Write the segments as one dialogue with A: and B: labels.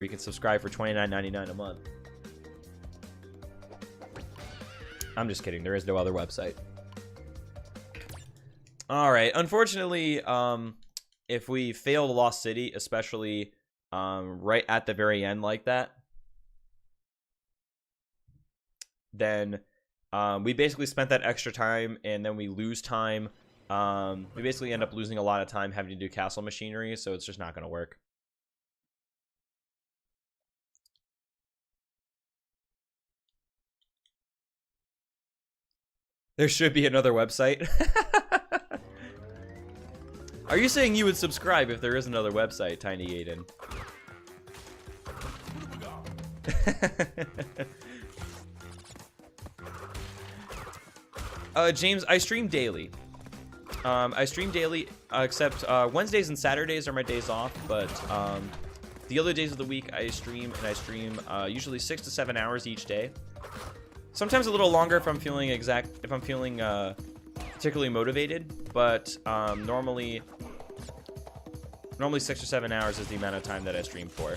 A: You can subscribe for $29.99 a month. I'm just kidding. There is no other website. All right. Unfortunately, if we fail the Lost City, especially right at the very end like that, then we basically spent that extra time, and then we lose time. We basically end up losing a lot of time having to do castle machinery, so it's just not going to work. There should be another website. Are you saying you would subscribe if there is another website, Tiny Aiden? James, I stream daily. I stream daily, except Wednesdays and Saturdays are my days off, but the other days of the week I stream, and I stream usually 6 to 7 hours each day. Sometimes a little longer if I'm feeling particularly motivated, but normally 6 or 7 hours is the amount of time that I stream for.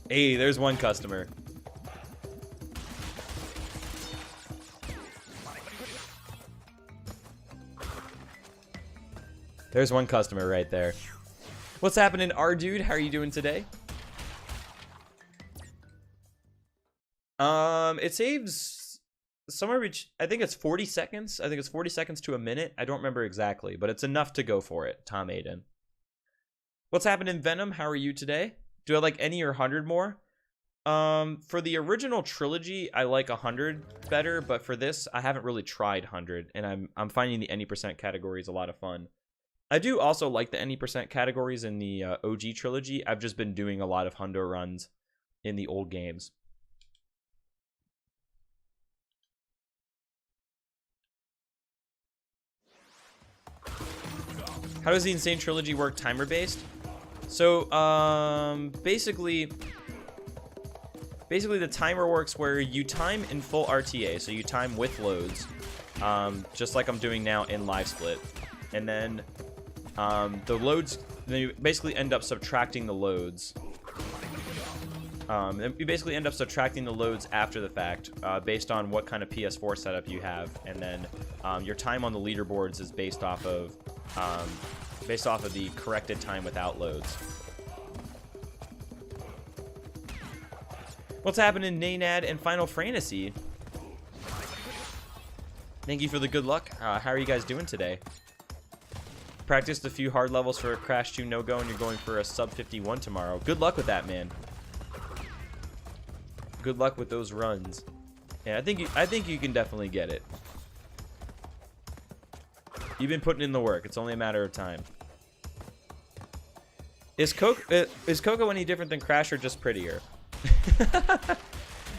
A: Hey, there's one customer. There's one customer right there. What's happening, R-Dude? How are you doing today? It saves somewhere I think it's 40 seconds. I think it's 40 seconds to a minute. I don't remember exactly, but it's enough to go for it, Tom Aiden. What's happening, Venom? How are you today? Do I like any or 100 more? For the original trilogy, I like 100 better, but for this, I haven't really tried 100, and I'm finding the any percent categories a lot of fun. I do also like the any percent categories in the OG trilogy. I've just been doing a lot of hundo runs in the old games. How does the Insane Trilogy work timer based? So basically the timer works where you time in full RTA, so you time with loads, just like I'm doing now in Live Split, and then the loads, then you basically end up subtracting the loads. And you basically end up subtracting the loads after the fact, based on what kind of PS4 setup you have, and then your time on the leaderboards is based off of the corrected time without loads. What's happening, Nanad and Final Fantasy? Thank you for the good luck. How are you guys doing today? Practiced a few hard levels for a Crash 2 no-go, and you're going for a sub 51 tomorrow. Good luck with that, man. Good luck with those runs. Yeah, I think you can definitely get it. You've been putting in the work. It's only a matter of time. Is Coco any different than Crash, or just prettier?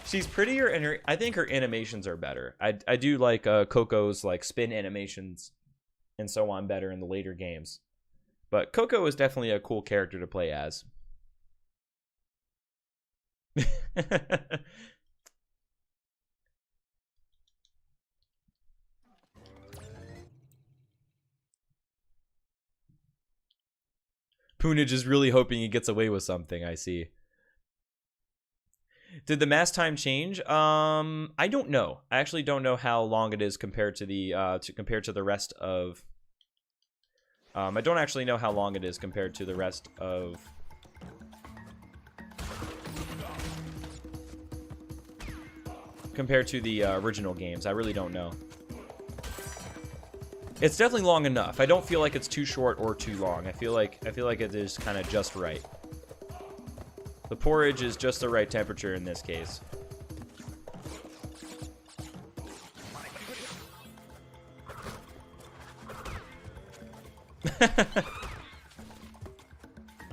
A: She's prettier, and I think her animations are better. I do like Coco's like spin animations and so on better in the later games. But Coco is definitely a cool character to play as. Poonage is really hoping he gets away with something, I see. Did the mass time change? I don't know. I actually don't know how long it is compared to the rest of. I don't actually know how long it is compared to the rest of. Compared to the original games, I really don't know. It's definitely long enough. I don't feel like it's too short or too long. I feel like it is kind of just right. The porridge is just the right temperature in this case.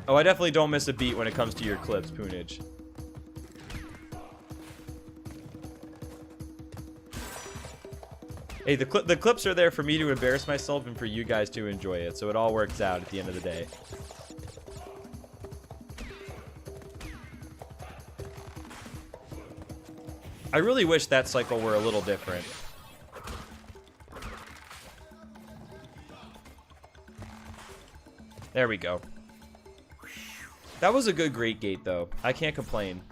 A: Oh, I definitely don't miss a beat when it comes to your clips, Poonage. Hey, the clips are there for me to embarrass myself and for you guys to enjoy it, so it all works out at the end of the day. I really wish that cycle were a little different. There we go. That was a good great gate, though. I can't complain.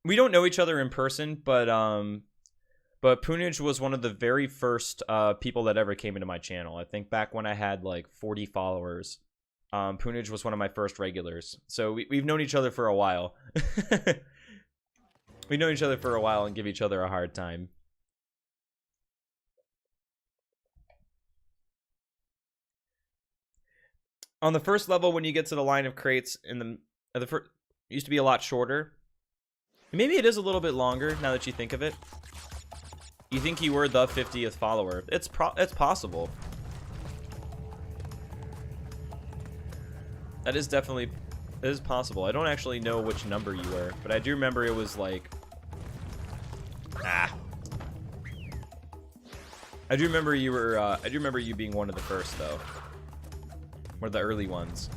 A: We don't know each other in person, but Poonage was one of the very first people that ever came into my channel. I think back when I had like 40 followers, Poonage was one of my first regulars. So we've known each other for a while. We've known each other for a while and give each other a hard time. On the first level, when you get to the line of crates, in the first, it used to be a lot shorter. Maybe it is a little bit longer now that you think of it. You think you were the 50th follower? It's possible. That is definitely, it is possible. I don't actually know which number you were, but I do remember it was like, I do remember you were. I do remember you being one of the first, though. One of the early ones.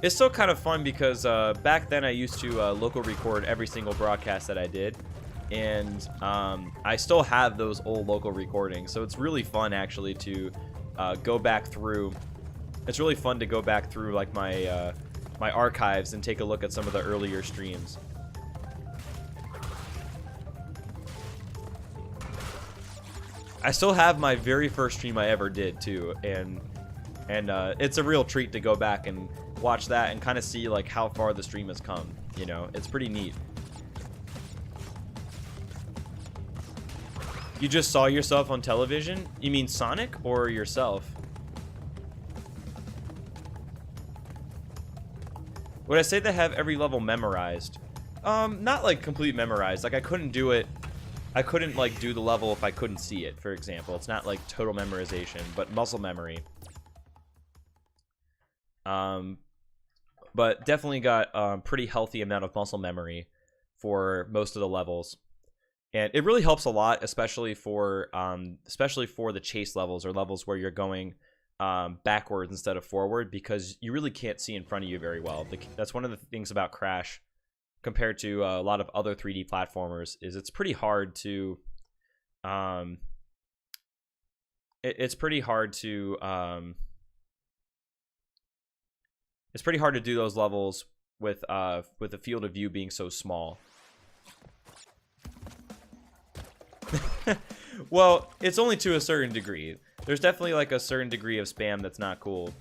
A: It's still kind of fun because back then I used to local record every single broadcast that I did, and I still have those old local recordings. So it's really fun actually to go back through. It's really fun to go back through like my my archives and take a look at some of the earlier streams. I still have my very first stream I ever did too, and it's a real treat to go back and watch that and kind of see like how far the stream has come. You know, it's pretty neat. You just saw yourself on television? You mean Sonic or yourself? Would I say they have every level memorized? Not like complete memorized. Like I couldn't do it. I couldn't like do the level if I couldn't see it, for example. It's not like total memorization, but muscle memory. But definitely got a pretty healthy amount of muscle memory for most of the levels. And it really helps a lot, especially for the chase levels or levels where you're going backwards instead of forward, because you really can't see in front of you very well. That's one of the things about Crash compared to a lot of other 3D platformers, is it's pretty hard to it's pretty hard to do those levels with the field of view being so small. Well, it's only to a certain degree. There's definitely like a certain degree of spam that's not cool.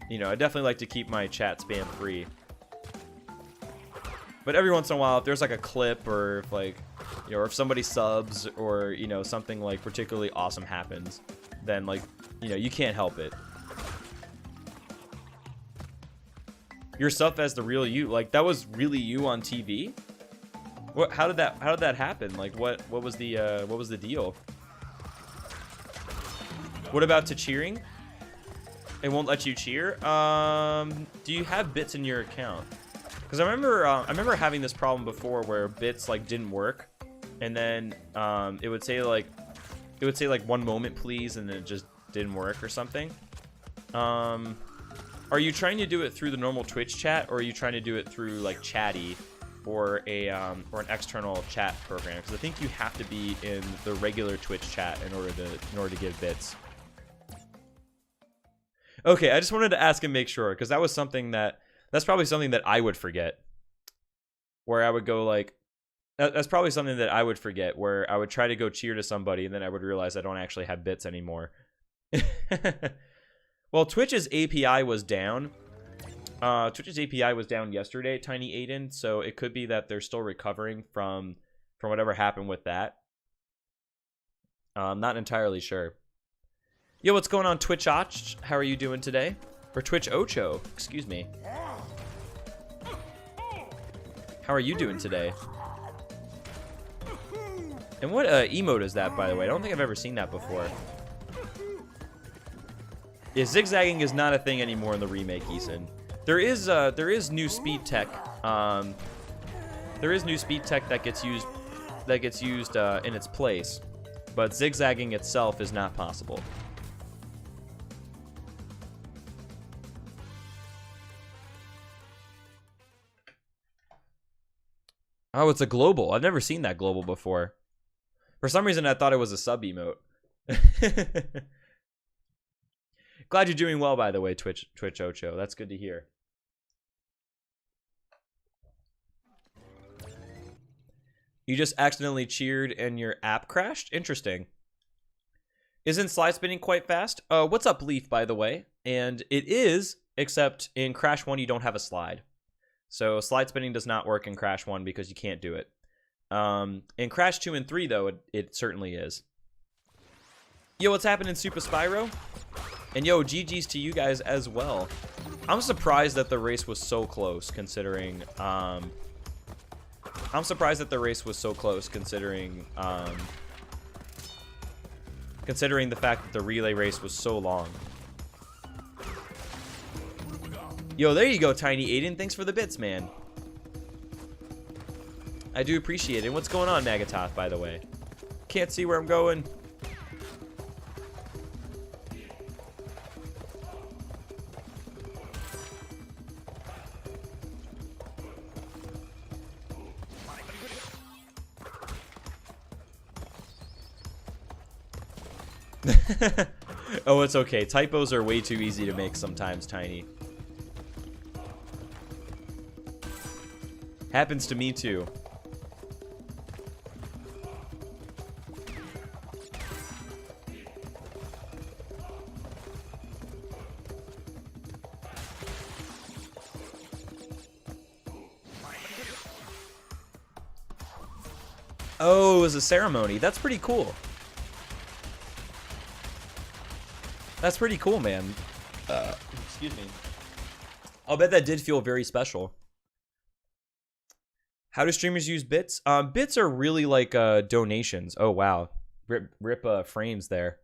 A: You know, I definitely like to keep my chat spam free. But every once in a while, if there's like a clip, or if like, you know, or if somebody subs, or, you know, something like particularly awesome happens, then like, you know, you can't help it. Yourself as the real you, like that was really you on TV? What? How did that happen? Like what was the deal? What about to cheering? It won't let you cheer. Do you have bits in your account? Because I remember having this problem before where bits like didn't work, and then it would say like 1 moment please, and then it just didn't work or something. Are you trying to do it through the normal Twitch chat, or are you trying to do it through like Chatty or an external chat program? Because I think you have to be in the regular Twitch chat in order to give bits. Okay, I just wanted to ask and make sure, because that's probably something that I would forget. Where I would go like, that's probably something that I would forget, where I would try to go cheer to somebody and then I would realize I don't actually have bits anymore. Well, Twitch's API was down. Twitch's API was down yesterday, Tiny Aiden, so it could be that they're still recovering from whatever happened with that. I'm not entirely sure. Yo, what's going on, Twitch Och? How are you doing today? Or Twitch Ocho, excuse me. How are you doing today? And what emote is that, by the way? I don't think I've ever seen that before. Yeah, zigzagging is not a thing anymore in the remake, Eason. There is new speed tech. There is new speed tech that gets used in its place, but zigzagging itself is not possible. Oh, it's a global. I've never seen that global before. For some reason, I thought it was a sub emote. Glad you're doing well, by the way, Twitch Ocho. That's good to hear. You just accidentally cheered and your app crashed? Interesting. Isn't slide spinning quite fast? What's up, Leaf, by the way? And it is, except in Crash 1, you don't have a slide. So slide spinning does not work in Crash 1 because you can't do it. In Crash 2 and 3, though, it certainly is. Yo, what's happening, Super Spyro? And yo, GG's to you guys as well. I'm surprised that the race was so close, considering... I'm surprised that the race was so close, considering the fact that the relay race was so long. Yo, there you go, Tiny Aiden. Thanks for the bits, man. I do appreciate it. And what's going on, Nagatoth, by the way? Can't see where I'm going. Oh, it's okay. Typos are way too easy to make sometimes, Tiny. Happens to me too. Oh, it was a ceremony. That's pretty cool. That's pretty cool, man. Excuse me. I'll bet that did feel very special. How do streamers use bits? Bits are really like donations. Oh, wow. Rip frames there.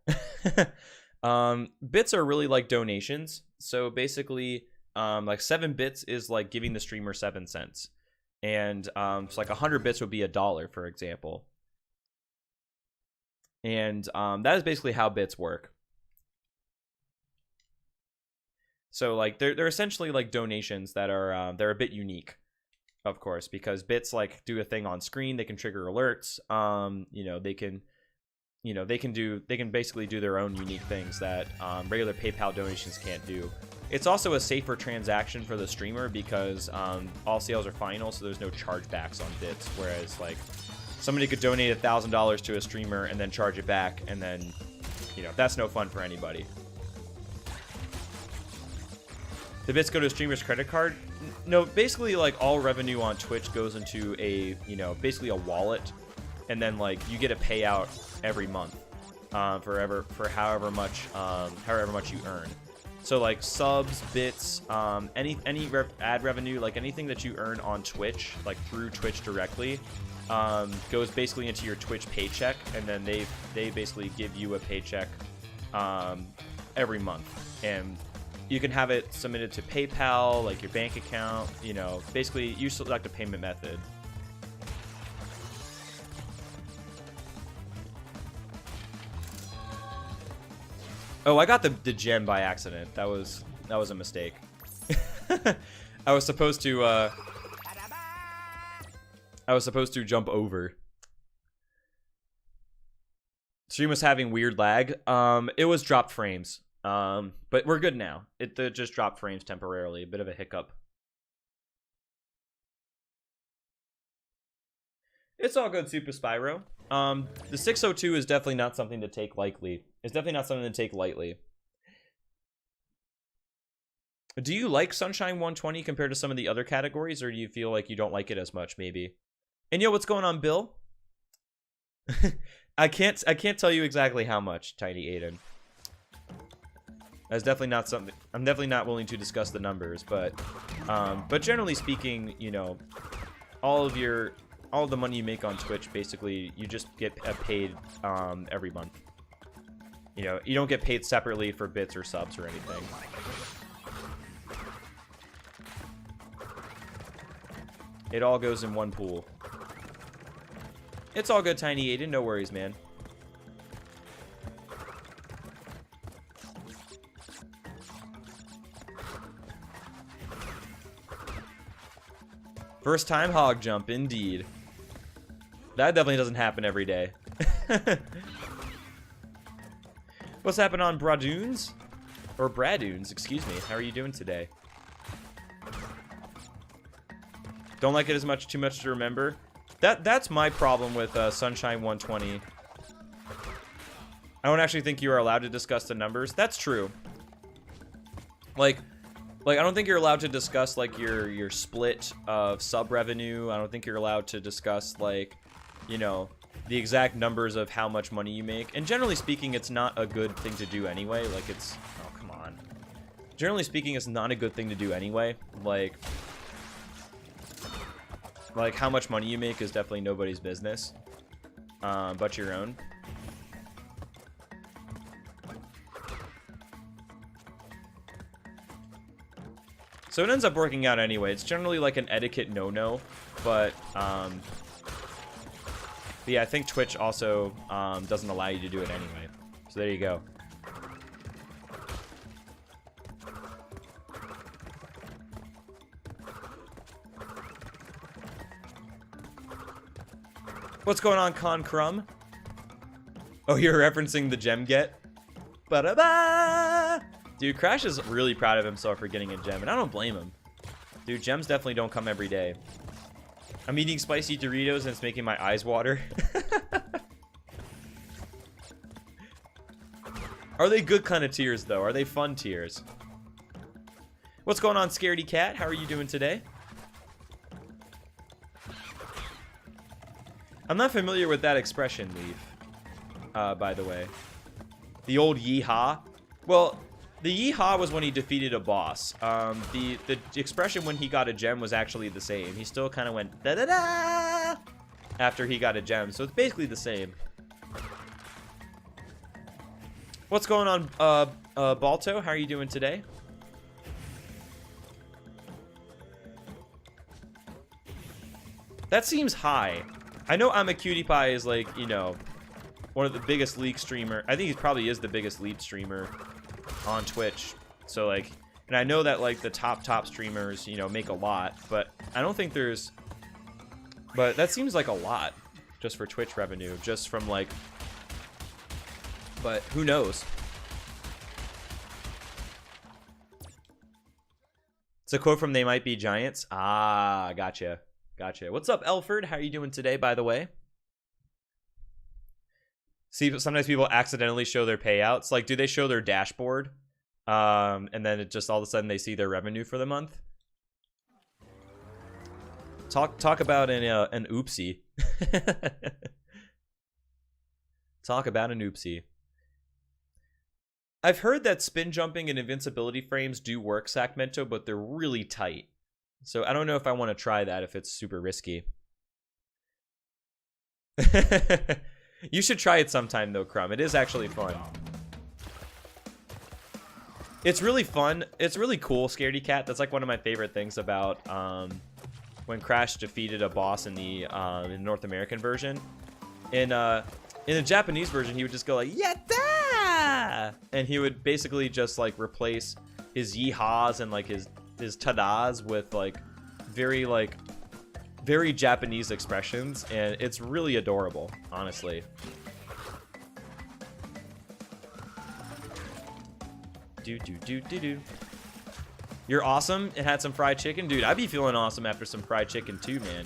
A: Bits are really like donations. So basically, like 7 bits is like giving the streamer 7 cents. And so like 100 bits would be $1, for example. And that is basically how bits work. So like they're essentially like donations that are they're a bit unique, of course, because bits like do a thing on screen. They can trigger alerts. They can basically do their own unique things that regular PayPal donations can't do. It's also a safer transaction for the streamer because all sales are final, so there's no chargebacks on bits. Whereas like somebody could donate $1,000 to a streamer and then charge it back, and then that's no fun for anybody. The bits go to a streamer's credit card? No, basically like all revenue on Twitch goes into a, basically a wallet, and then like you get a payout every month for however much you earn. So like subs, bits, any ad revenue, like anything that you earn on Twitch, like through Twitch directly, goes basically into your Twitch paycheck, and then they basically give you a paycheck every month. And you can have it submitted to PayPal, like your bank account, basically you select a payment method. Oh, I got the gem by accident. That was a mistake. I was supposed to jump over. Stream was having weird lag. It was dropped frames. But we're good now. It just dropped frames temporarily. A bit of a hiccup. It's all good, Super Spyro. The 602 is definitely not something to take lightly. It's definitely not something to take lightly. Do you like Sunshine 120 compared to some of the other categories, or do you feel like you don't like it as much, maybe? And yo, what's going on, Bill? I can't tell you exactly how much, Tiny Aiden. That's definitely not something. I'm definitely not willing to discuss the numbers, but generally speaking, all of the money you make on Twitch, basically, you just get paid every month. You don't get paid separately for bits or subs or anything. It all goes in one pool. It's all good, Tiny Aiden. No worries, man. First time hog jump, indeed. That definitely doesn't happen every day. What's happened on Bradoons? Or Bradoons, excuse me. How are you doing today? Don't like it as much, too much to remember. That's my problem with Sunshine 120. I don't actually think you are allowed to discuss the numbers. That's true. Like I don't think you're allowed to discuss like your split of sub revenue. I don't think you're allowed to discuss like, you know, the exact numbers of how much money you make. And generally speaking, it's not a good thing to do anyway. Like it's, oh come on. Generally speaking, it's not a good thing to do anyway. Like how much money you make is definitely nobody's business, but your own. So it ends up working out anyway. It's generally like an etiquette no-no, but yeah, I think Twitch also doesn't allow you to do it anyway. So there you go. What's going on, Con Crumb? Oh, you're referencing the gem get? Ba-da-ba! Dude, Crash is really proud of himself for getting a gem, and I don't blame him. Dude, gems definitely don't come every day. I'm eating spicy Doritos, and it's making my eyes water. Are they good kind of tears, though? Are they fun tears? What's going on, Scaredy Cat? How are you doing today? I'm not familiar with that expression, Leaf. By the way. The old yeehaw. Well, the yeehaw was when he defeated a boss. The expression when he got a gem was actually the same. He still kind of went da-da-da after he got a gem. So it's basically the same. What's going on, Balto? How are you doing today? That seems high. I know I'm a Cutie Pie is like, you know, one of the biggest league streamer. I think he probably is the biggest league streamer on Twitch. So like, and I know that like the top streamers, you know, make a lot, but I don't think there's, but that seems like a lot just for Twitch revenue, just from like, but who knows? It's a quote from They Might Be Giants. Ah, gotcha. Gotcha. What's up, Elford? How are you doing today, by the way? See, sometimes people accidentally show their payouts. Like, do they show their dashboard? And then it just all of a sudden they see their revenue for the month? Talk about an oopsie. Talk about an oopsie. I've heard that spin jumping and invincibility frames do work, Sacramento, but they're really tight. So I don't know if I want to try that if it's super risky. You should try it sometime though, Crumb. It is actually fun. It's really fun. It's really cool, Scaredy Cat. That's like one of my favorite things about when Crash defeated a boss in the North American version. In the Japanese version, he would just go like, yatta! And he would basically just like replace his yeehaws and like his tadas with like very Japanese expressions, and it's really adorable, honestly. Do. You're awesome and had some fried chicken? Dude, I'd be feeling awesome after some fried chicken too, man.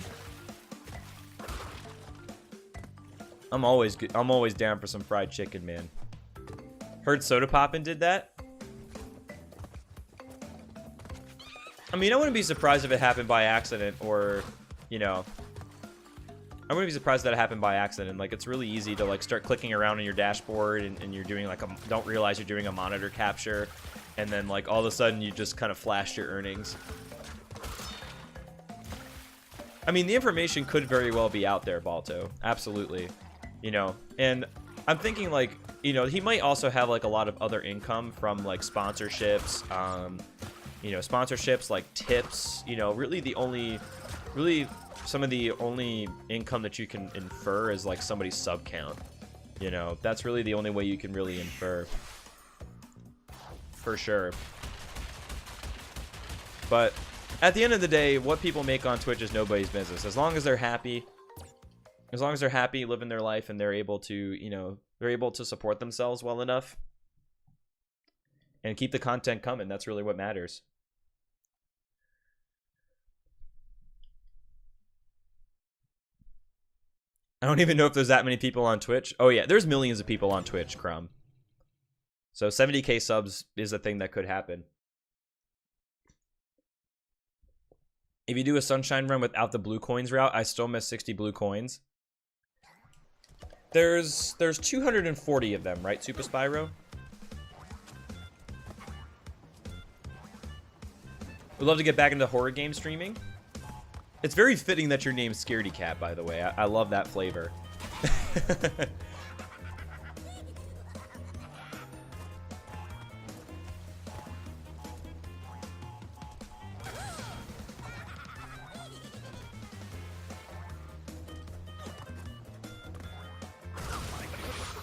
A: I'm always good. I'm always down for some fried chicken, man. Heard Soda Poppin' did that? I mean, I wouldn't be surprised if it happened by accident, or, you know, I wouldn't be surprised that it happened by accident. Like, it's really easy to like start clicking around on your dashboard, and you're doing like don't realize you're doing a monitor capture, and then like all of a sudden you just kind of flashed your earnings. I mean, the information could very well be out there, Balto. Absolutely. You know, and I'm thinking like, you know, he might also have like a lot of other income from like sponsorships, you know, sponsorships, like tips, you know, really some of the only income that you can infer is like somebody's sub count. You know, that's really the only way you can really infer. For sure. But At the end of the day, what people make on Twitch is nobody's business. As long as they're happy, living their life, and they're able to, you know, they're able to support themselves well enough and keep the content coming. That's really what matters. I don't even know if there's that many people on Twitch. Oh yeah, there's millions of people on Twitch, Crumb. So 70k subs is a thing that could happen. If you do a Sunshine run without the blue coins route, I still miss 60 blue coins. There's 240 of them, right, Super Spyro? Would love to get back into horror game streaming. It's very fitting that your name's Scaredy Cat, by the way. I love that flavor.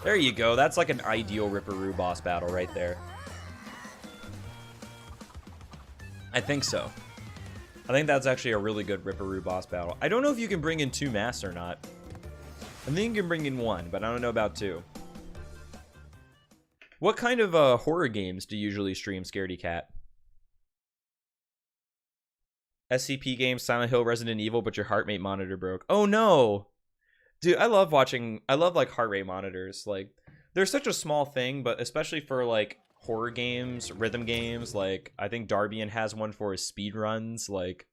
A: There you go. That's like an ideal Ripperoo boss battle right there. I think so. I think that's actually a really good Ripperoo boss battle. I don't know if you can bring in 2 masks or not. I think you can bring in 1, but I don't know about 2. What kind of horror games do you usually stream, Scaredy Cat? SCP games, Silent Hill, Resident Evil, but your heart rate monitor broke. Oh no! Dude, I love like heart rate monitors. Like, they're such a small thing, but especially for like horror games, rhythm games, like I think Darbian has one for his speedruns. Like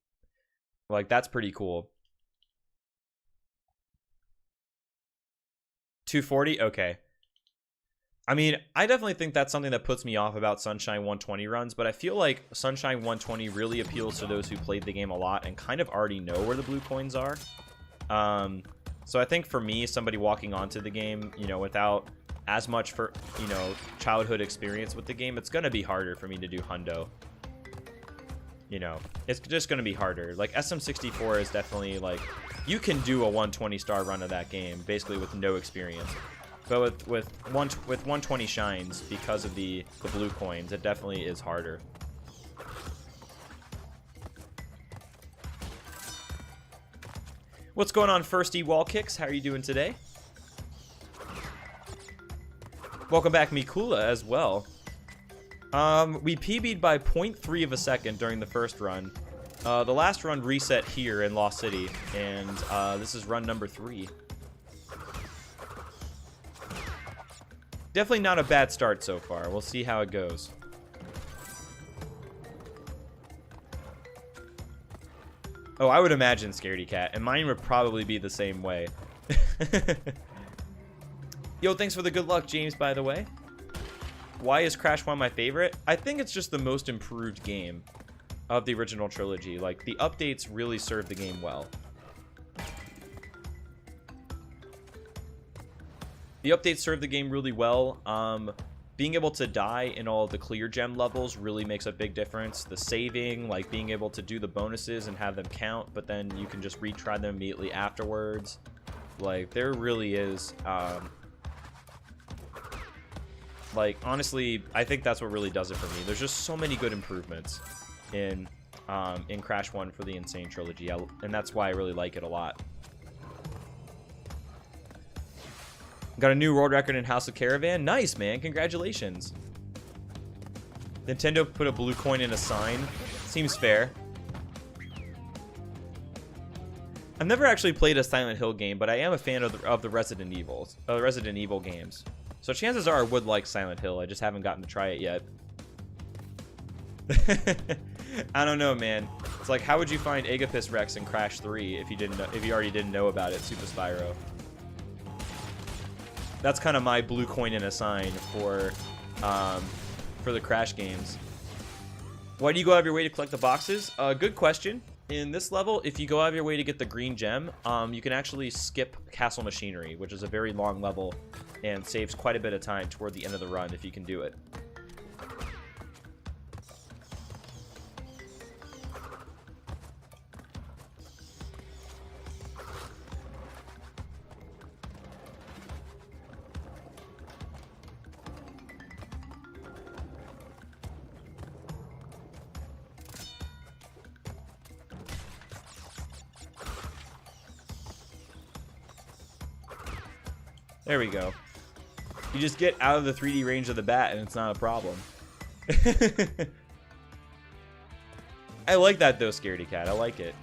A: that's pretty cool. 240? Okay. I mean, I definitely think that's something that puts me off about Sunshine 120 runs, but I feel like Sunshine 120 really appeals to those who played the game a lot and kind of already know where the blue coins are. So I think for me, somebody walking onto the game, you know, without as much for, you know, childhood experience with the game, it's gonna be harder for me to do hundo. You know, it's just gonna be harder. Like SM64 is definitely like, you can do a 120 star run of that game basically with no experience. But with 120 shines, because of the blue coins, it definitely is harder. What's going on, Firsty Wall Kicks? How are you doing today? Welcome back, Mikula, as well. We PB'd by 0.3 of a second during the first run. The last run reset here in Lost City, and this is run number 3. Definitely not a bad start so far. We'll see how it goes. Oh, I would imagine, Scaredy Cat, and mine would probably be the same way. Yo, thanks for the good luck, James, by the way. Why is Crash 1 my favorite? I think it's just the most improved game of the original trilogy. Like, the updates really serve the game well. The updates serve the game really well. Being able to die in all of the clear gem levels really makes a big difference. The saving, like being able to do the bonuses and have them count, but then you can just retry them immediately afterwards. Like, there really is, like, honestly, I think that's what really does it for me. There's just so many good improvements in Crash 1 for the Insane Trilogy, and that's why I really like it a lot. Got a new world record in House of Caravan. Nice, man. Congratulations. Nintendo put a blue coin in a sign. Seems fair. I've never actually played a Silent Hill game, but I am a fan of the Resident Evil games. So chances are I would like Silent Hill. I just haven't gotten to try it yet. I don't know, man. It's like, how would you find Agapis Rex in Crash 3 if you already didn't know about it, Super Spyro? That's kind of my blue coin in a sign for the Crash games. Why do you go out of your way to collect the boxes? Good question. In this level, if you go out of your way to get the green gem, you can actually skip Castle Machinery, which is a very long level and saves quite a bit of time toward the end of the run if you can do it. There we go. You just get out of the 3D range of the bat and it's not a problem. I like that though, Scaredy Cat. I like it.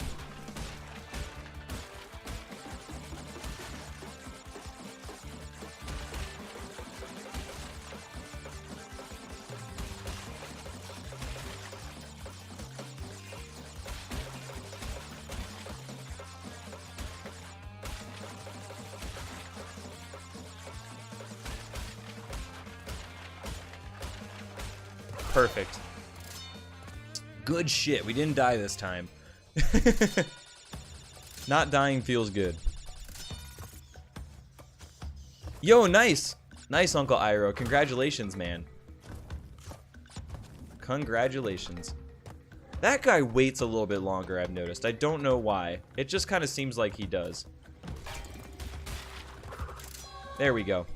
A: Perfect. Good shit. We didn't die this time. Not dying feels good. Yo, nice. Nice, Uncle Iroh. Congratulations, man. Congratulations. That guy waits a little bit longer, I've noticed. I don't know why. It just kind of seems like he does. There we go.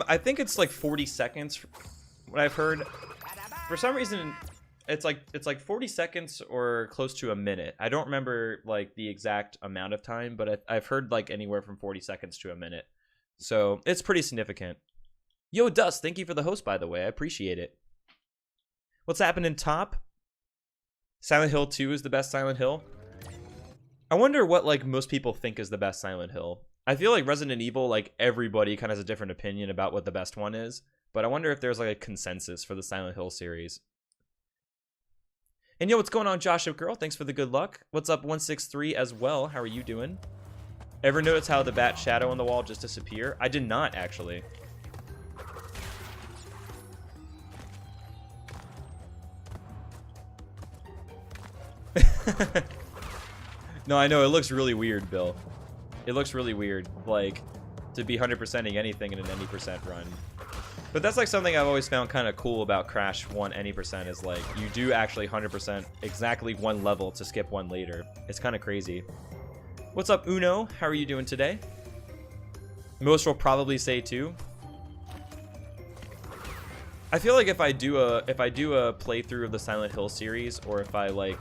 A: I think it's like 40 seconds, what I've heard. For some reason, it's like 40 seconds or close to a minute. I don't remember like the exact amount of time, but I've heard like anywhere from 40 seconds to a minute. So it's pretty significant. Yo, Dust, thank you for the host, by the way. I appreciate it. What's happening, Top? Silent Hill 2 is the best Silent Hill. I wonder what like most people think is the best Silent Hill. I feel like Resident Evil, like everybody kind of has a different opinion about what the best one is, but I wonder if there's like a consensus for the Silent Hill series. And yo, what's going on, Joshua Girl? Thanks for the good luck. What's up, 163 as well? How are you doing? Ever notice how the bat shadow on the wall just disappear? I did not, actually. No, I know, it looks really weird, Bill. It looks really weird, like, to be 100%ing anything in an any percent run. But that's like something I've always found kind of cool about Crash 1 any percent is like, you do actually 100% exactly one level to skip one later. It's kind of crazy. What's up, Uno? How are you doing today? Most will probably say 2. I feel like if I do a playthrough of the Silent Hill series, or if I like,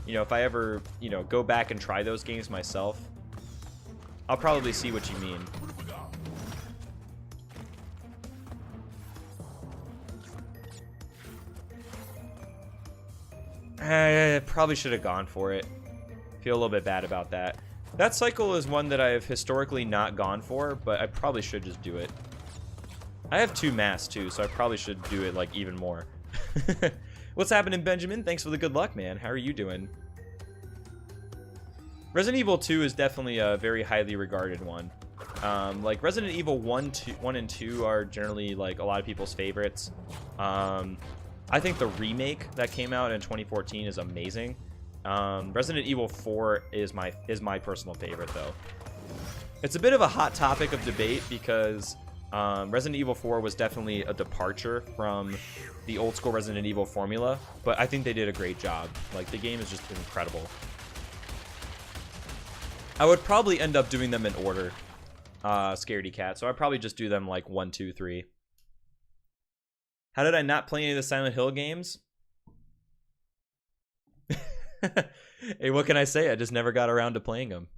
A: you know, if I ever, you know, go back and try those games myself, I'll probably see what you mean. I probably should have gone for it. Feel a little bit bad about that. That cycle is one that I have historically not gone for, but I probably should just do it. I have 2 masks too, so I probably should do it like even more. What's happening, Benjamin? Thanks for the good luck, man. How are you doing? Resident Evil 2 is definitely a very highly regarded one. Like Resident Evil 1 and 2 are generally like a lot of people's favorites. I think the remake that came out in 2014 is amazing. Resident Evil 4 is my personal favorite though. It's a bit of a hot topic of debate because Resident Evil 4 was definitely a departure from the old school Resident Evil formula, but I think they did a great job. Like the game is just incredible. I would probably end up doing them in order, Scaredy Cat, so I'd probably just do them like 1, 2, 3. How did I not play any of the Silent Hill games? Hey, what can I say? I just never got around to playing them.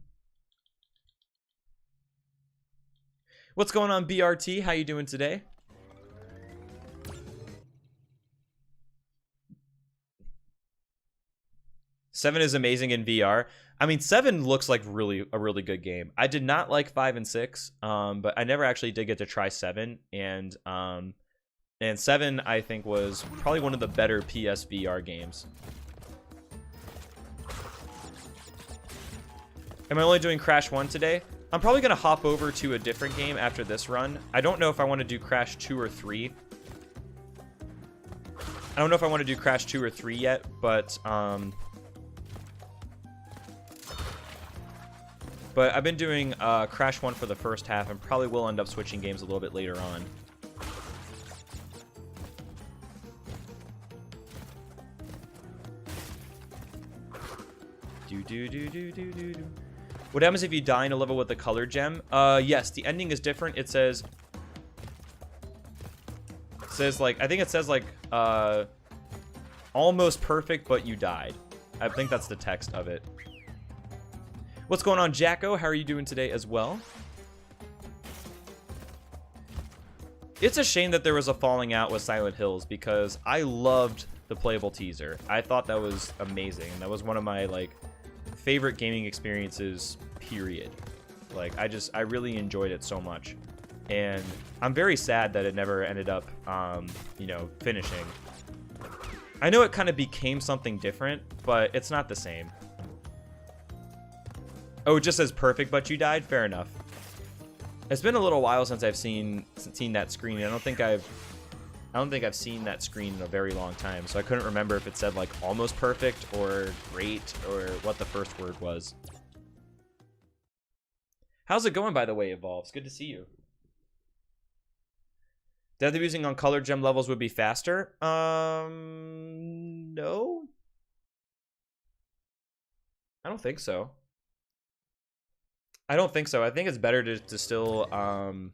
A: What's going on, BRT? How you doing today? Seven is amazing in VR. I mean, 7 looks like a really good game. I did not like 5 and 6, but I never actually did get to try 7, and 7 I think was probably one of the better PS VR games. Am I only doing Crash 1 today? I'm probably gonna hop over to a different game after this run. I don't know if I want to do Crash 2 or 3. I don't know if I want to do Crash 2 or 3 yet, but I've been doing Crash 1 for the first half and probably will end up switching games a little bit later on. What happens if you die in a level with a color gem? Yes, the ending is different. It says like, I think it says like, almost perfect, but you died. I think that's the text of it. What's going on, Jacko? How are you doing today as well? It's a shame that there was a falling out with Silent Hills because I loved the playable teaser. I thought that was amazing. That was one of my like favorite gaming experiences, period. Like I really enjoyed it so much. And I'm very sad that it never ended up, you know, finishing. I know it kind of became something different, but it's not the same. Oh, it just says perfect, but you died? Fair enough. It's been a little while since I've seen that screen. I don't think I've seen that screen in a very long time, so I couldn't remember if it said like almost perfect or great or what the first word was. How's it going, by the way, Evolves? Good to see you. Death abusing on color gem levels would be faster? No. I don't think so. I don't think so. I think it's better to still, I'm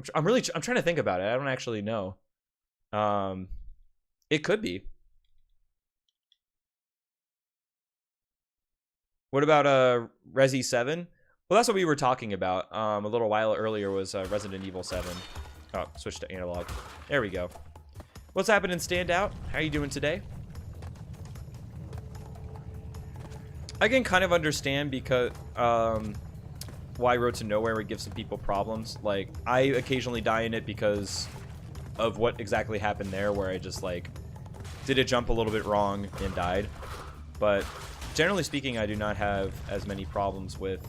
A: trying to think about it. I don't actually know. It could be. What about Resi 7? Well, that's what we were talking about a little while earlier was Resident Evil 7. Oh, switch to analog. There we go. What's happening, Standout? How are you doing today? I can kind of understand because why Road to Nowhere would give some people problems. Like, I occasionally die in it because of what exactly happened there, where I just, like, did a jump a little bit wrong and died. But generally speaking, I do not have as many problems with,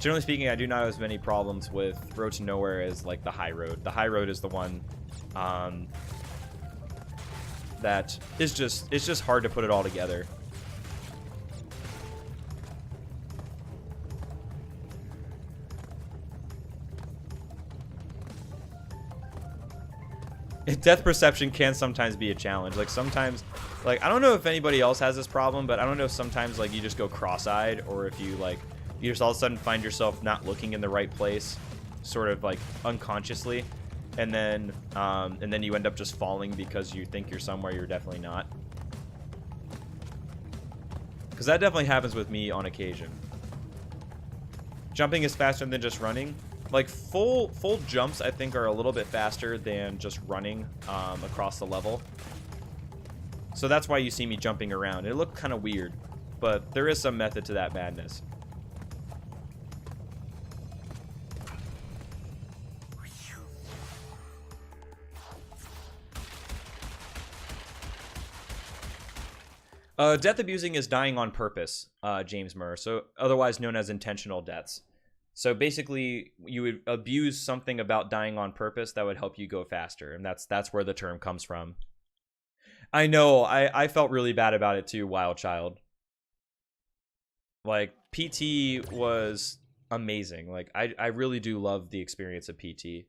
A: generally speaking, I do not have as many problems with Road to Nowhere as, like, the High Road. The High Road is the one, that is just, it's just hard to put it all together. Death perception can sometimes be a challenge. Like sometimes, like I don't know if anybody else has this problem, but I don't know if sometimes like you just go cross-eyed, or if you like you just all of a sudden find yourself not looking in the right place, sort of like unconsciously, and then you end up just falling because you think you're somewhere you're definitely not. Because that definitely happens with me on occasion. Jumping is faster than just running. Like full jumps, I think, are a little bit faster than just running across the level. So that's why you see me jumping around. It looked kind of weird, but there is some method to that madness. Death abusing is dying on purpose, James Murr, so otherwise known as intentional deaths. So basically, you would abuse something about dying on purpose that would help you go faster, and that's where the term comes from. I know, I felt really bad about it too, Wild Child. Like, PT was amazing. Like, I really do love the experience of PT.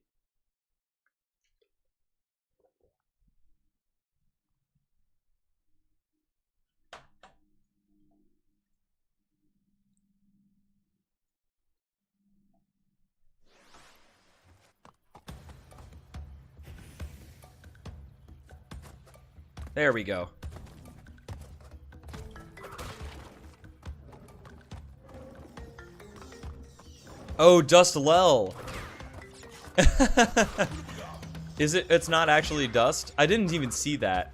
A: There we go. Oh, Dust Lel. Is it? It's not actually Dust? I didn't even see that.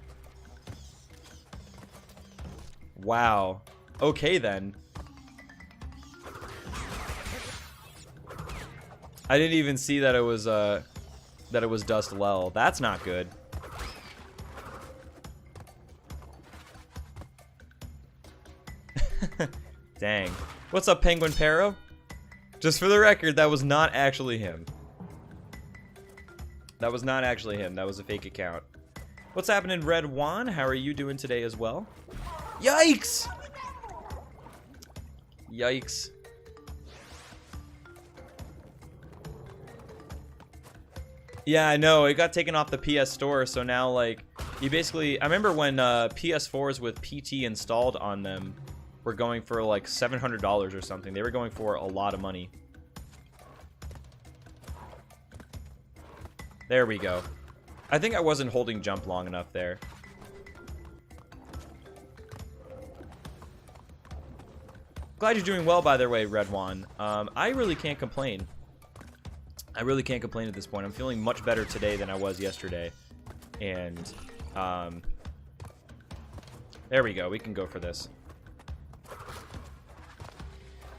A: Wow. Okay then. I didn't even see that it was Dust Lel. That's not good. Dang. What's up, Penguin Pero? Just for the record, that was not actually him. That was not actually him. That was a fake account. What's happening, Red Juan? How are you doing today as well? Yikes! Yikes. Yeah, I know. It got taken off the PS Store, so now, like, you basically... I remember when PS4s with PT installed on them were going for like $700 or something. They were going for a lot of money. There we go. I think I wasn't holding jump long enough there. Glad you're doing well, by the way, Red One. I really can't complain. I really can't complain at this point. I'm feeling much better today than I was yesterday. And, there we go. We can go for this.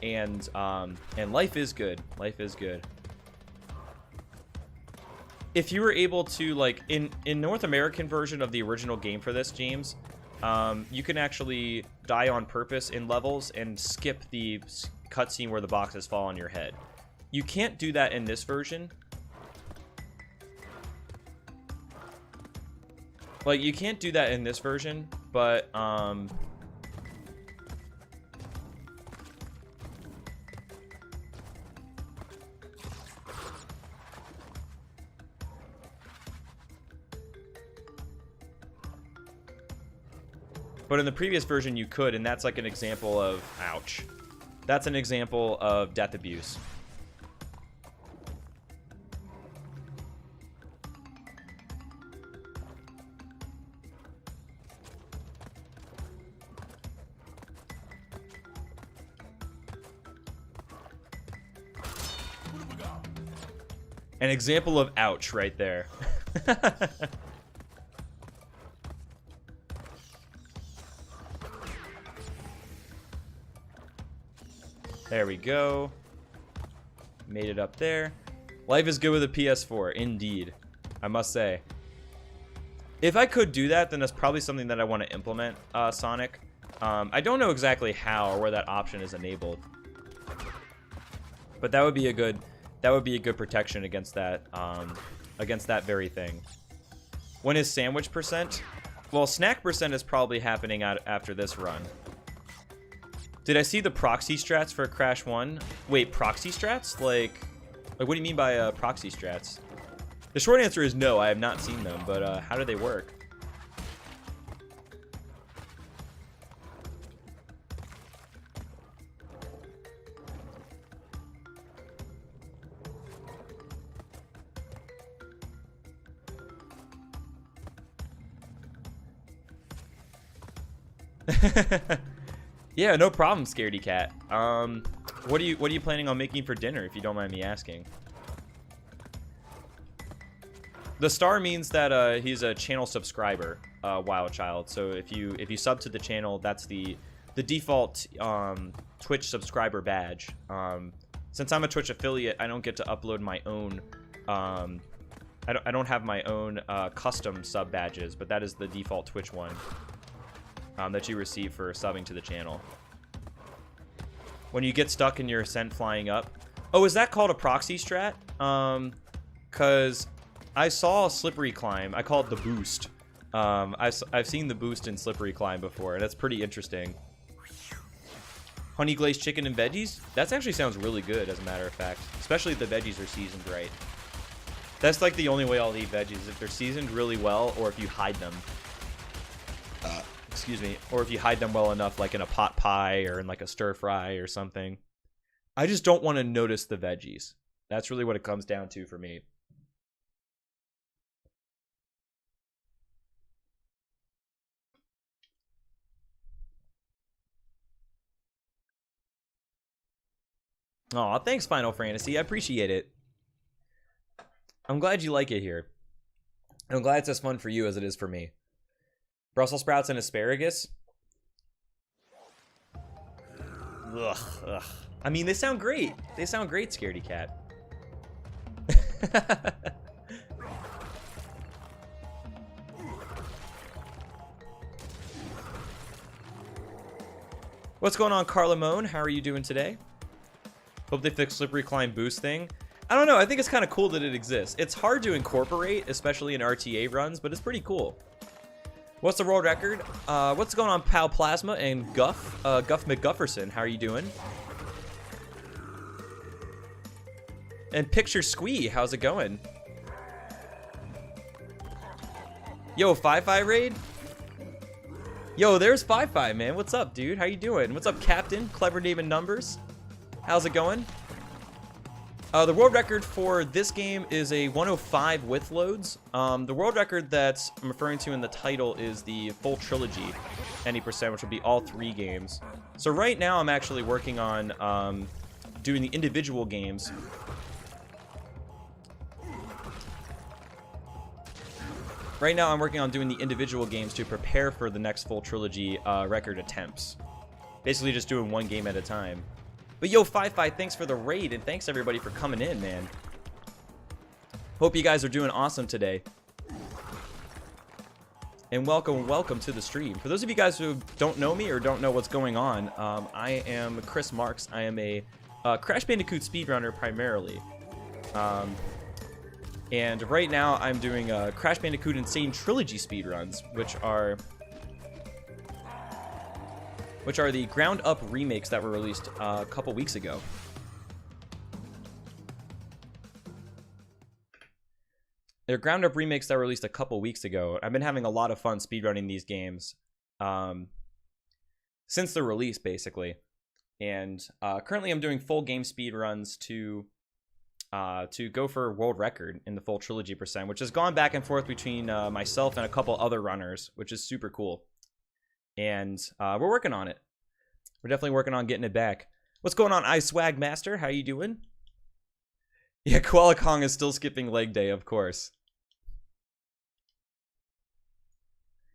A: And life is good. Life is good. If you were able to, like, in North American version of the original game for this, James, you can actually die on purpose in levels and skip the cutscene where the boxes fall on your head. You can't do that in this version. Like, you can't do that in this version, but, but in the previous version you could, and that's like an example of, ouch. That's an example of death abuse. An example of ouch right there. There we go. Made it up there. Life is good with a PS4, indeed. I must say. If I could do that, then that's probably something that I want to implement, Sonic. I don't know exactly how or where that option is enabled. But that would be a good protection against that very thing. When is sandwich percent? Well, snack percent is probably happening after this run. Did I see the proxy strats for Crash 1? Wait, proxy strats? Like what do you mean by proxy strats? The short answer is no, I have not seen them, but how do they work? Yeah, no problem, Scaredy Cat. What are you planning on making for dinner, if you don't mind me asking? The star means that he's a channel subscriber, Wild Child. So if you sub to the channel, that's the default Twitch subscriber badge. Since I'm a Twitch affiliate, I don't get to upload my own. I don't have my own custom sub badges, but that is the default Twitch one. That you receive for subbing to the channel. When you get stuck and you're sent flying up. Oh, is that called a proxy strat? Cause I saw a slippery climb. I call it the boost. I've seen the boost in slippery climb before, and that's pretty interesting. Honey glazed chicken and veggies? That actually sounds really good, as a matter of fact. Especially if the veggies are seasoned right. That's like the only way I'll eat veggies, if they're seasoned really well, or if you hide them. Excuse me, or if you hide them well enough, like in a pot pie or in like a stir fry or something. I just don't want to notice the veggies. That's really what it comes down to for me. Aw, thanks, Final Fantasy. I appreciate it. I'm glad you like it here. I'm glad it's as fun for you as it is for me. Brussels sprouts and asparagus? Ugh. I mean, they sound great. They sound great, Scaredy Cat. What's going on, Carlamone? How are you doing today? Hope they fix slippery climb boost thing. I don't know. I think it's kind of cool that it exists. It's hard to incorporate, especially in RTA runs, but it's pretty cool. What's the world record? What's going on, Pal Plasma and Guff? Guff McGufferson, how are you doing? And Picture Squee, how's it going? Yo, Fi raid? Yo, there's Fi, man. What's up, dude? How you doing? What's up, Captain? Clever name and numbers. How's it going? The world record for this game is a 105 with loads. The world record that I'm referring to in the title is the full trilogy, any%, which will be all 3 games. So right now I'm actually working on doing the individual games. Right now I'm working on doing the individual games to prepare for the next full trilogy record attempts. Basically just doing one game at a time. But yo, Fi, thanks for the raid, and thanks everybody for coming in, man. Hope you guys are doing awesome today. And welcome to the stream. For those of you guys who don't know me or don't know what's going on, I am Chris Marks. I am a Crash Bandicoot speedrunner primarily. And right now I'm doing Crash Bandicoot Insane Trilogy speedruns, which are the ground up remakes that were released a couple weeks ago. They're ground up remakes that were released a couple weeks ago. I've been having a lot of fun speedrunning these games since the release, basically. And currently I'm doing full game speedruns to go for a world record in the full trilogy %, which has gone back and forth between myself and a couple other runners, which is super cool. And we're working on it. We're definitely working on getting it back. What's going on, iSwag Master? How you doing? Yeah, Koala Kong is still skipping leg day, of course.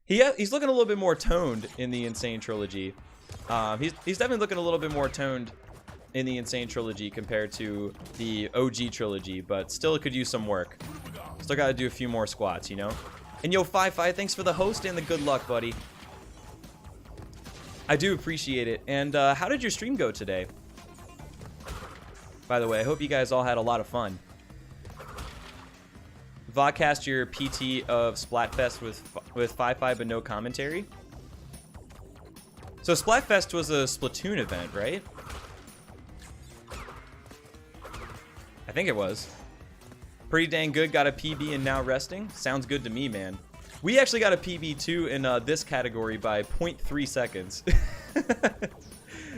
A: He's looking a little bit more toned in the Insane Trilogy. He's definitely looking a little bit more toned in the Insane Trilogy compared to the OG Trilogy, but still could use some work. Still got to do a few more squats, you know? And yo, Fi, thanks for the host and the good luck, buddy. I do appreciate it. And how did your stream go today? By the way, I hope you guys all had a lot of fun. Vodcast your PT of Splatfest with Fi but no commentary. So Splatfest was a Splatoon event, right? I think it was. Pretty dang good. Got a PB and now resting. Sounds good to me, man. We actually got a PB too in this category by 0.3 seconds.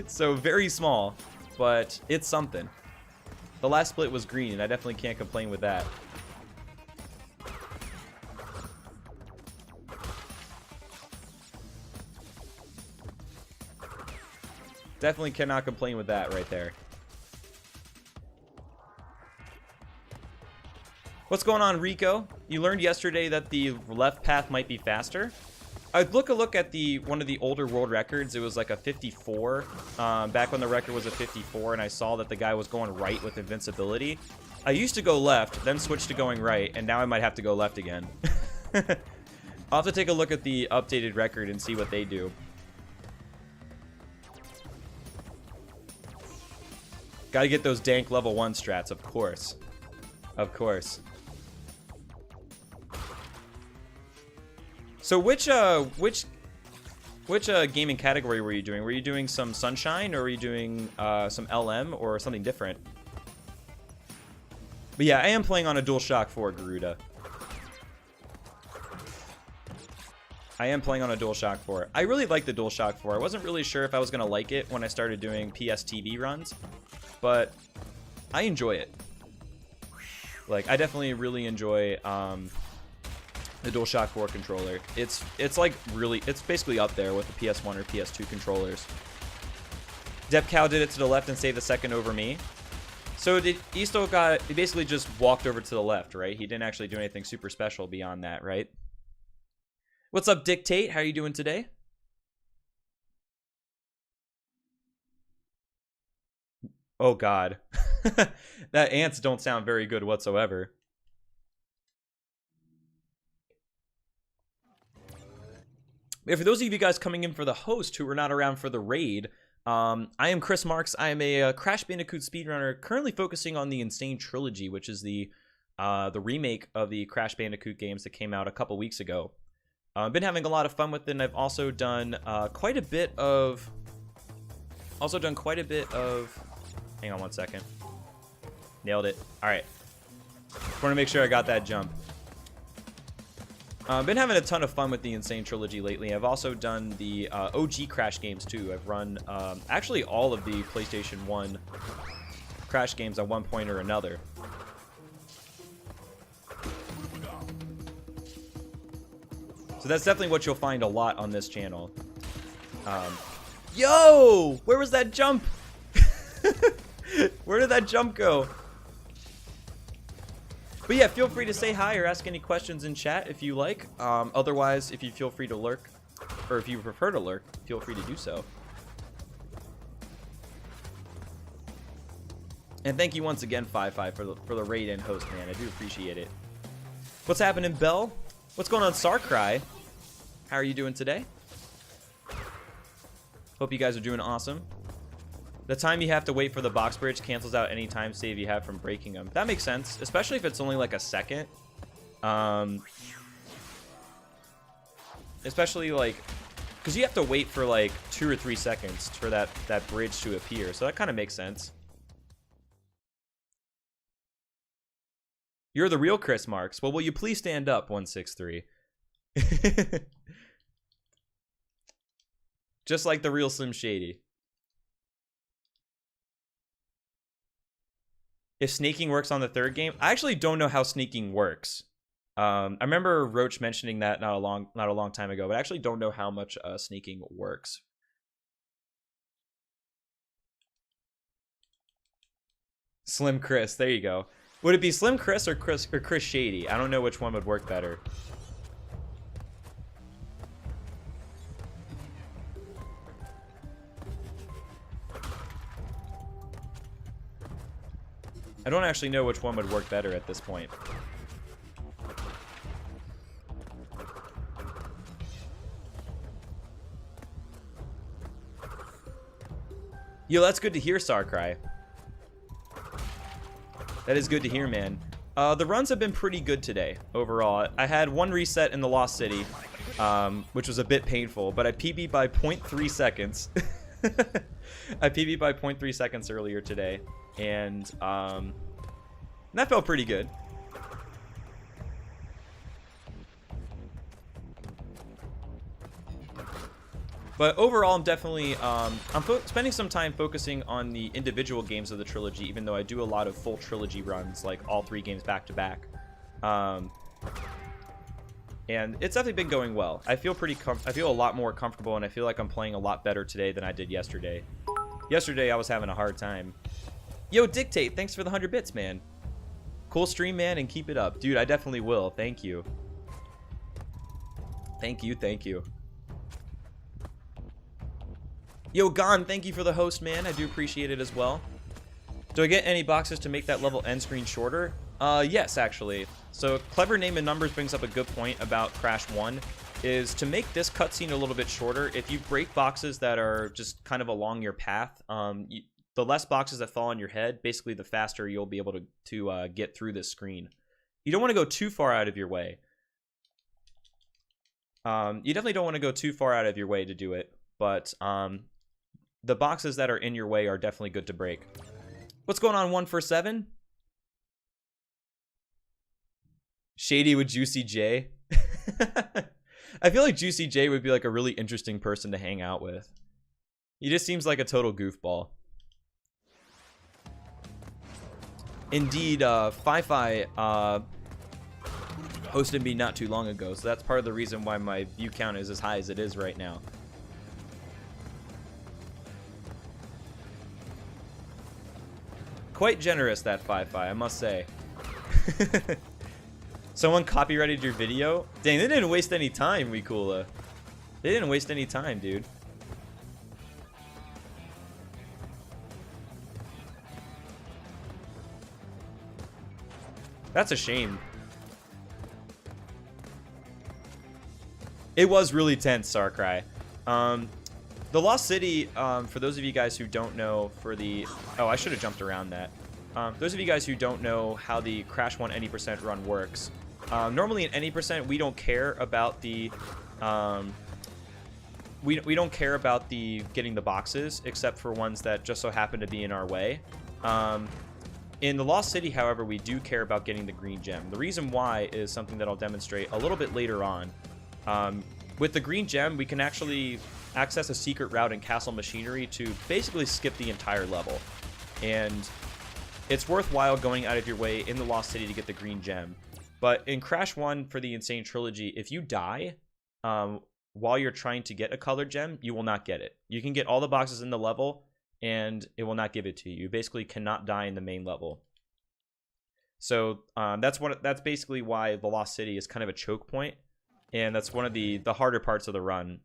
A: So very small, but it's something. The last split was green, and I definitely can't complain with that. Definitely cannot complain with that right there. What's going on, Rico? You learned yesterday that the left path might be faster. I took a look at one of the older world records. It was like a 54. Back when the record was a 54, and I saw that the guy was going right with invincibility. I used to go left, then switched to going right, and now I might have to go left again. I'll have to take a look at the updated record and see what they do. Gotta get those dank level 1 strats, of course. Of course. So which gaming category were you doing? Were you doing some Sunshine, or were you doing some LM, or something different? But yeah, I am playing on a DualShock 4, Garuda. I am playing on a DualShock 4. I really like the DualShock 4. I wasn't really sure if I was gonna like it when I started doing PSTV runs, but I enjoy it. Like, I definitely really enjoy the DualShock 4 controller. It's like really, it's basically up there with the PS1 or PS2 controllers. DepCow did it to the left and saved the second over me. So he basically just walked over to the left, right? He didn't actually do anything super special beyond that, right? What's up, Dictate? How are you doing today? Oh God. That ants don't sound very good whatsoever. Yeah, for those of you guys coming in for the host who were not around for the raid, I am Chris Marks. I am a Crash Bandicoot speedrunner, currently focusing on the Insane Trilogy, which is the remake of the Crash Bandicoot games that came out a couple weeks ago. I've been having a lot of fun with it, and I've also done quite a bit of... Hang on one second. Nailed it. All right. Just want to make sure I got that jump. I've been having a ton of fun with the Insane Trilogy lately. I've also done the OG Crash games too. I've run actually all of the PlayStation 1 Crash games at one point or another. So that's definitely what you'll find a lot on this channel. Yo! Where was that jump? Where did that jump go? But yeah, feel free to say hi or ask any questions in chat if you like. Otherwise, if you feel free to lurk, or if you prefer to lurk, feel free to do so. And thank you once again, Fi for the raid and host, man. I do appreciate it. What's happening, Bell? What's going on, Sarcry? How are you doing today? Hope you guys are doing awesome. The time you have to wait for the box bridge cancels out any time save you have from breaking them. That makes sense, especially if it's only like a second. Especially like, because you have to wait for like 2 or 3 seconds for that bridge to appear. So that kind of makes sense. You're the real Chris Marks. Well, will you please stand up, 163? Just like the real Slim Shady. If sneaking works on the third game, I actually don't know how sneaking works. I remember Roach mentioning that not a long time ago, but I actually don't know how much sneaking works. Slim Chris, there you go. Would it be Slim Chris or Chris Shady? I don't know which one would work better. I don't actually know which one would work better at this point. Yo, that's good to hear, Sarcry. That is good to hear, man. The runs have been pretty good today, overall. I had one reset in the Lost City, which was a bit painful, but I PB'd by 0.3 seconds. I PB'd by 0.3 seconds earlier today, and that felt pretty good. But overall, I'm definitely spending some time focusing on the individual games of the trilogy, even though I do a lot of full trilogy runs, like all 3 games back to back. And it's definitely been going well. I feel I feel a lot more comfortable, and I feel like I'm playing a lot better today than I did yesterday. Yesterday, I was having a hard time. Yo, Dictate, thanks for the 100 bits, man. Cool stream, man, and keep it up. Dude, I definitely will. Thank you. Thank you, thank you. Yo, Gon, thank you for the host, man. I do appreciate it as well. Do I get any boxes to make that level end screen shorter? Yes, actually. So, Clever Name and Numbers brings up a good point about Crash 1, is to make this cutscene a little bit shorter, if you break boxes that are just kind of along your path, the less boxes that fall on your head, basically the faster you'll be able to get through this screen. You don't want to go too far out of your way. You definitely don't want to go too far out of your way to do it, but the boxes that are in your way are definitely good to break. What's going on, 147? Shady with Juicy J. I feel like Juicy J would be like a really interesting person to hang out with. He just seems like a total goofball. Indeed, Fi hosted me not too long ago, so that's part of the reason why my view count is as high as it is right now. Quite generous, that Fi, I must say. Someone copyrighted your video? Dang, they didn't waste any time, Weekula. They didn't waste any time, dude. That's a shame. It was really tense, Sarcry. The Lost City, for those of you guys who don't know, oh, I should have jumped around that. Those of you guys who don't know how the Crash 1 any% run works, normally in any%, we don't care about the we don't care about the getting the boxes, except for ones that just so happen to be in our way. In the Lost City, however, we do care about getting the green gem. The reason why is something that I'll demonstrate a little bit later on. With the green gem, we can actually access a secret route in Castle Machinery to basically skip the entire level. And it's worthwhile going out of your way in the Lost City to get the green gem. But in Crash 1 for the Insane Trilogy, if you die while you're trying to get a colored gem, you will not get it. You can get all the boxes in the level, and it will not give it to you. You basically cannot die in the main level. So that's basically why the Lost City is kind of a choke point, and that's one of the harder parts of the run,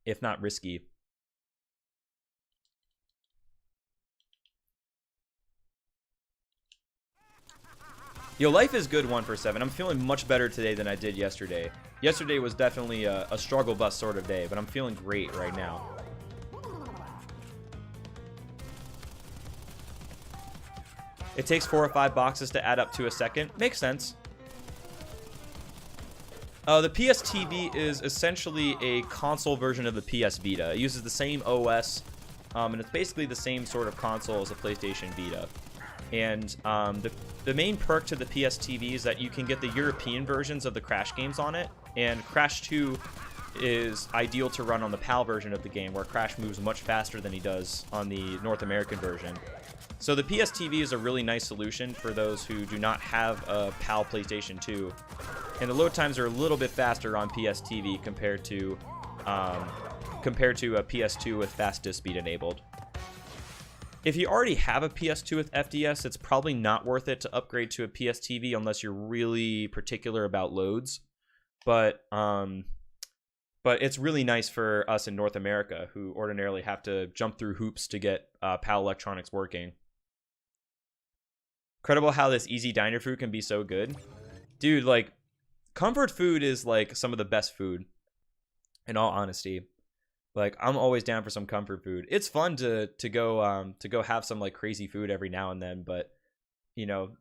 A: if not risky. Yo, life is good 1 for 7. I'm feeling much better today than I did yesterday. Yesterday was definitely a struggle bus sort of day, but I'm feeling great right now. It takes 4 or 5 boxes to add up to a second. Makes sense. The PS TV is essentially a console version of the PS Vita. It uses the same OS, and it's basically the same sort of console as a PlayStation Vita. And the main perk to the PS TV is that you can get the European versions of the Crash games on it, and Crash 2 is ideal to run on the PAL version of the game, where Crash moves much faster than he does on the North American version. So the PS TV is a really nice solution for those who do not have a PAL PlayStation 2. And the load times are a little bit faster on PS TV compared to a PS2 with fast disk speed enabled. If you already have a PS2 with FDS, it's probably not worth it to upgrade to a PS TV unless you're really particular about loads. But it's really nice for us in North America who ordinarily have to jump through hoops to get PAL electronics working. Incredible how this easy diner food can be so good. Dude, like, comfort food is like some of the best food, in all honesty. Like, I'm always down for some comfort food. It's fun to go have some like crazy food every now and then, but you know,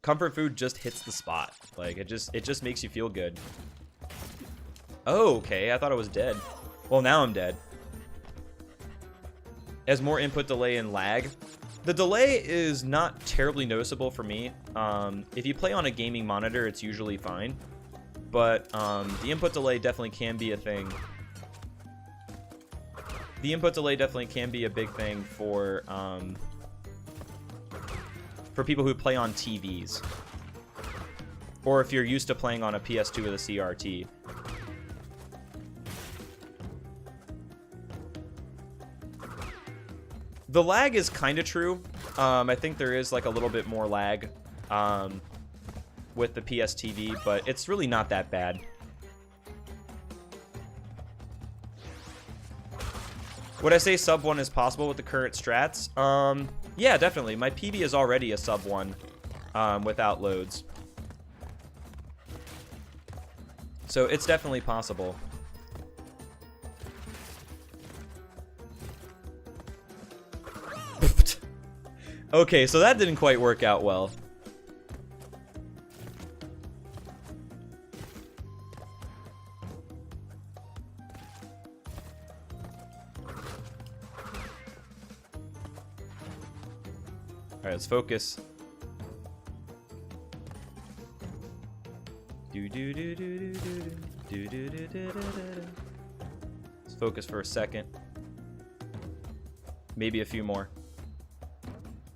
A: comfort food just hits the spot. Like, it just makes you feel good. Oh, okay. I thought I was dead. Well, now I'm dead. As more input delay and lag. The delay is not terribly noticeable for me. If you play on a gaming monitor, it's usually fine. But the input delay definitely can be a thing. The input delay definitely can be a big thing for people who play on TVs. Or if you're used to playing on a PS2 with a CRT. The lag is kind of true. I think there is like a little bit more lag with the PS TV, but it's really not that bad. Would I say sub 1 is possible with the current strats? Yeah, definitely. My PB is already a sub 1 without loads. So it's definitely possible. Okay, so that didn't quite work out well. All right, let's focus. Let's focus for a second. Maybe a few more.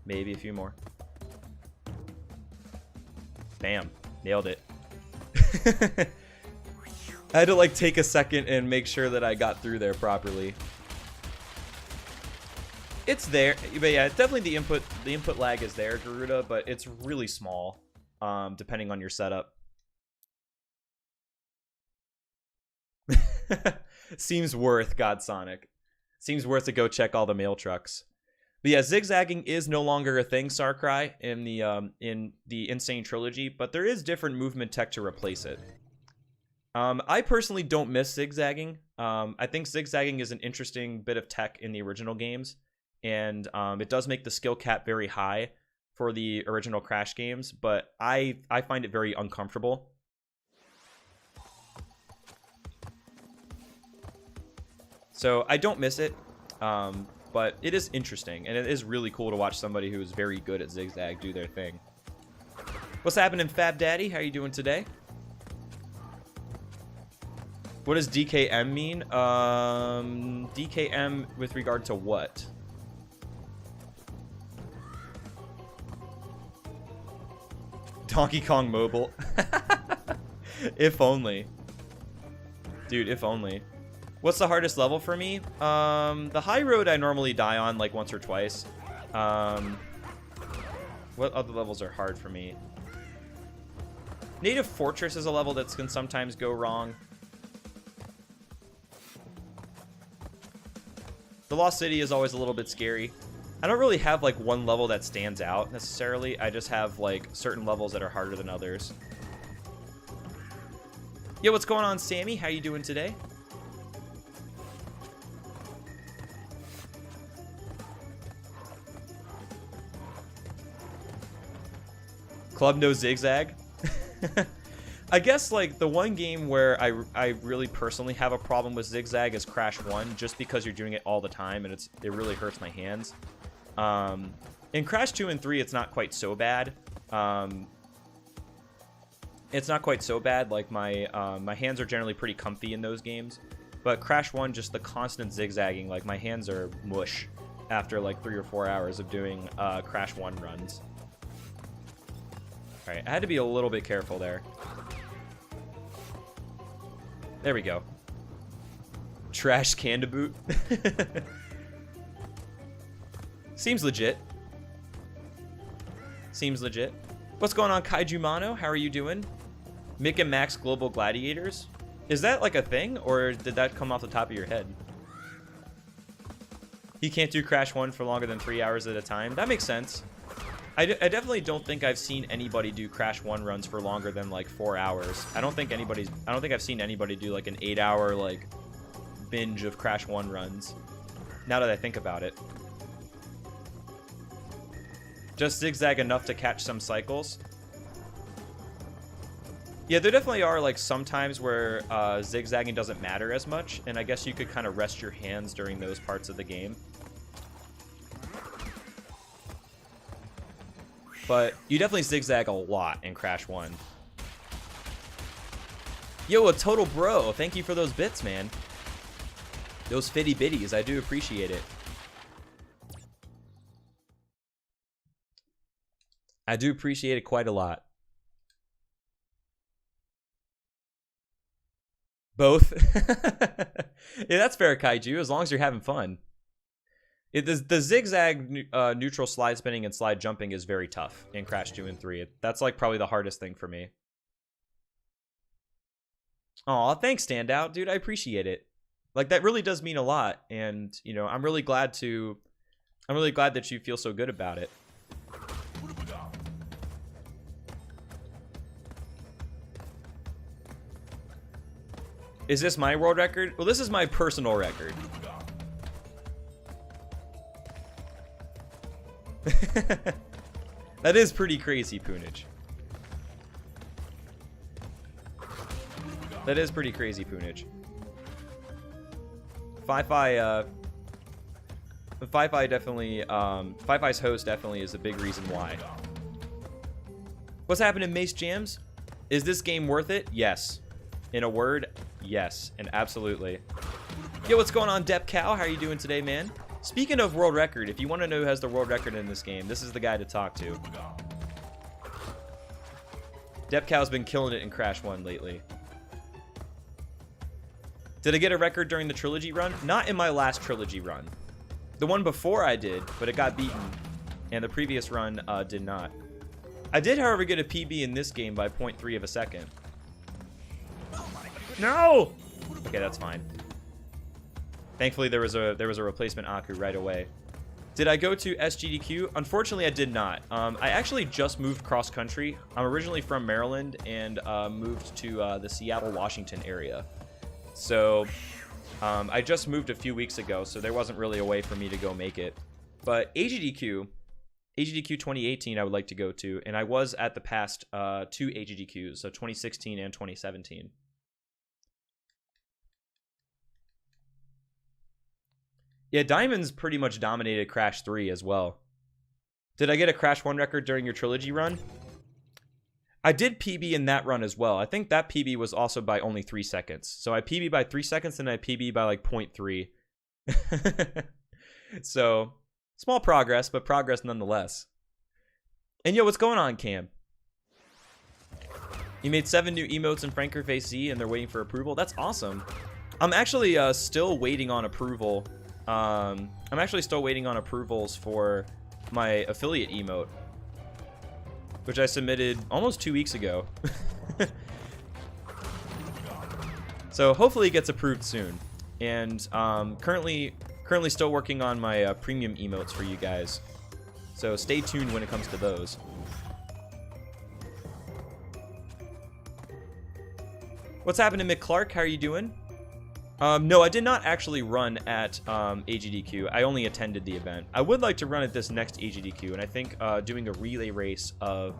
A: Maybe a few more. Bam. Nailed it. I had to like take a second and make sure that I got through there properly. It's there, but yeah, definitely the input lag is there, Garuda, but it's really small, depending on your setup. Seems worth, God Sonic. Seems worth to go check all the mail trucks. But yeah, zigzagging is no longer a thing, Sarcry, in the Insane Trilogy, but there is different movement tech to replace it. I personally don't miss zigzagging. I think zigzagging is an interesting bit of tech in the original games, and it does make the skill cap very high for the original Crash games, but I find it very uncomfortable. So I don't miss it. But it is interesting, and it is really cool to watch somebody who is very good at zigzag do their thing. What's happening, Fab Daddy? How are you doing today? What does DKM mean? DKM with regard to what? Donkey Kong Mobile. If only. Dude, if only. What's the hardest level for me? The high road I normally die on like once or twice. What other levels are hard for me? Native Fortress is a level that can sometimes go wrong. The Lost City is always a little bit scary. I don't really have like one level that stands out necessarily. I just have like certain levels that are harder than others. Yo, what's going on, Sammy? How you doing today? Club no zigzag. I guess like the one game where I really personally have a problem with zigzag is Crash 1, just because you're doing it all the time and it really hurts my hands. In Crash 2 and 3, it's not quite so bad. It's not quite so bad. Like my hands are generally pretty comfy in those games, but Crash 1, just the constant zigzagging, like my hands are mush after like 3 or 4 hours of doing Crash 1 runs. All right, I had to be a little bit careful there. There we go. Trash can to boot. Seems legit. Seems legit. What's going on, Kaiju Mano? How are you doing? Mick and Max Global Gladiators? Is that like a thing, or did that come off the top of your head? You can't do Crash 1 for longer than 3 hours at a time. That makes sense. I definitely don't think I've seen anybody do Crash 1 runs for longer than like 4 hours. I don't think I've seen anybody do like an 8-hour like binge of Crash 1 runs. Now that I think about it. Just zigzag enough to catch some cycles. Yeah, there definitely are like some times where zigzagging doesn't matter as much, and I guess you could kind of rest your hands during those parts of the game. But you definitely zigzag a lot in Crash 1. Yo, a total bro. Thank you for those bits, man. Those fitty bitties. I do appreciate it. I do appreciate it quite a lot. Both? Yeah, that's fair, Kaiju, as long as you're having fun. The zigzag neutral slide spinning and slide jumping is very tough in Crash 2 and 3. That's like probably the hardest thing for me. Aw, thanks, Standout. Dude, I appreciate it. Like, that really does mean a lot. And, you know, I'm really glad that you feel so good about it. Is this my world record? Well, this is my personal record. That is pretty crazy, Poonage. That is pretty crazy, Poonage. Fi-Fi definitely, Fi-Fi's host definitely is a big reason why. What's happening, Mace Jams? Is this game worth it? Yes. In a word, yes. And absolutely. Yo, what's going on, Depp Cow? How are you doing today, man? Speaking of world record, if you want to know who has the world record in this game, this is the guy to talk to. Depp Cow's been killing it in Crash 1 lately. Did I get a record during the trilogy run? Not in my last trilogy run. The one before I did, but it got beaten. And the previous run did not. I did, however, get a PB in this game by 0.3 of a second. No! Okay, that's fine. Thankfully, there was a replacement Aku right away. Did I go to SGDQ? Unfortunately, I did not. I actually just moved cross country. I'm originally from Maryland and moved to the Seattle, Washington area. So I just moved a few weeks ago, so there wasn't really a way for me to go make it. But AGDQ 2018 I would like to go to, and I was at the past 2 AGDQs, so 2016 and 2017. Yeah, Diamonds pretty much dominated Crash 3 as well. Did I get a Crash 1 record during your trilogy run? I did PB in that run as well. I think that PB was also by only 3 seconds. So I PB by 3 seconds and I PB by like 0.3. So, small progress, but progress nonetheless. And yo, what's going on, Cam? You made 7 new emotes in Frankerface Z and they're waiting for approval. That's awesome. I'm actually still waiting on approval. I'm actually still waiting on approvals for my affiliate emote, which I submitted almost 2 weeks ago. So hopefully it gets approved soon. And currently still working on my premium emotes for you guys. So stay tuned when it comes to those. What's happening, Mick Clark? How are you doing? No, I did not actually run at AGDQ. I only attended the event. I would like to run at this next AGDQ, and I think doing a relay race of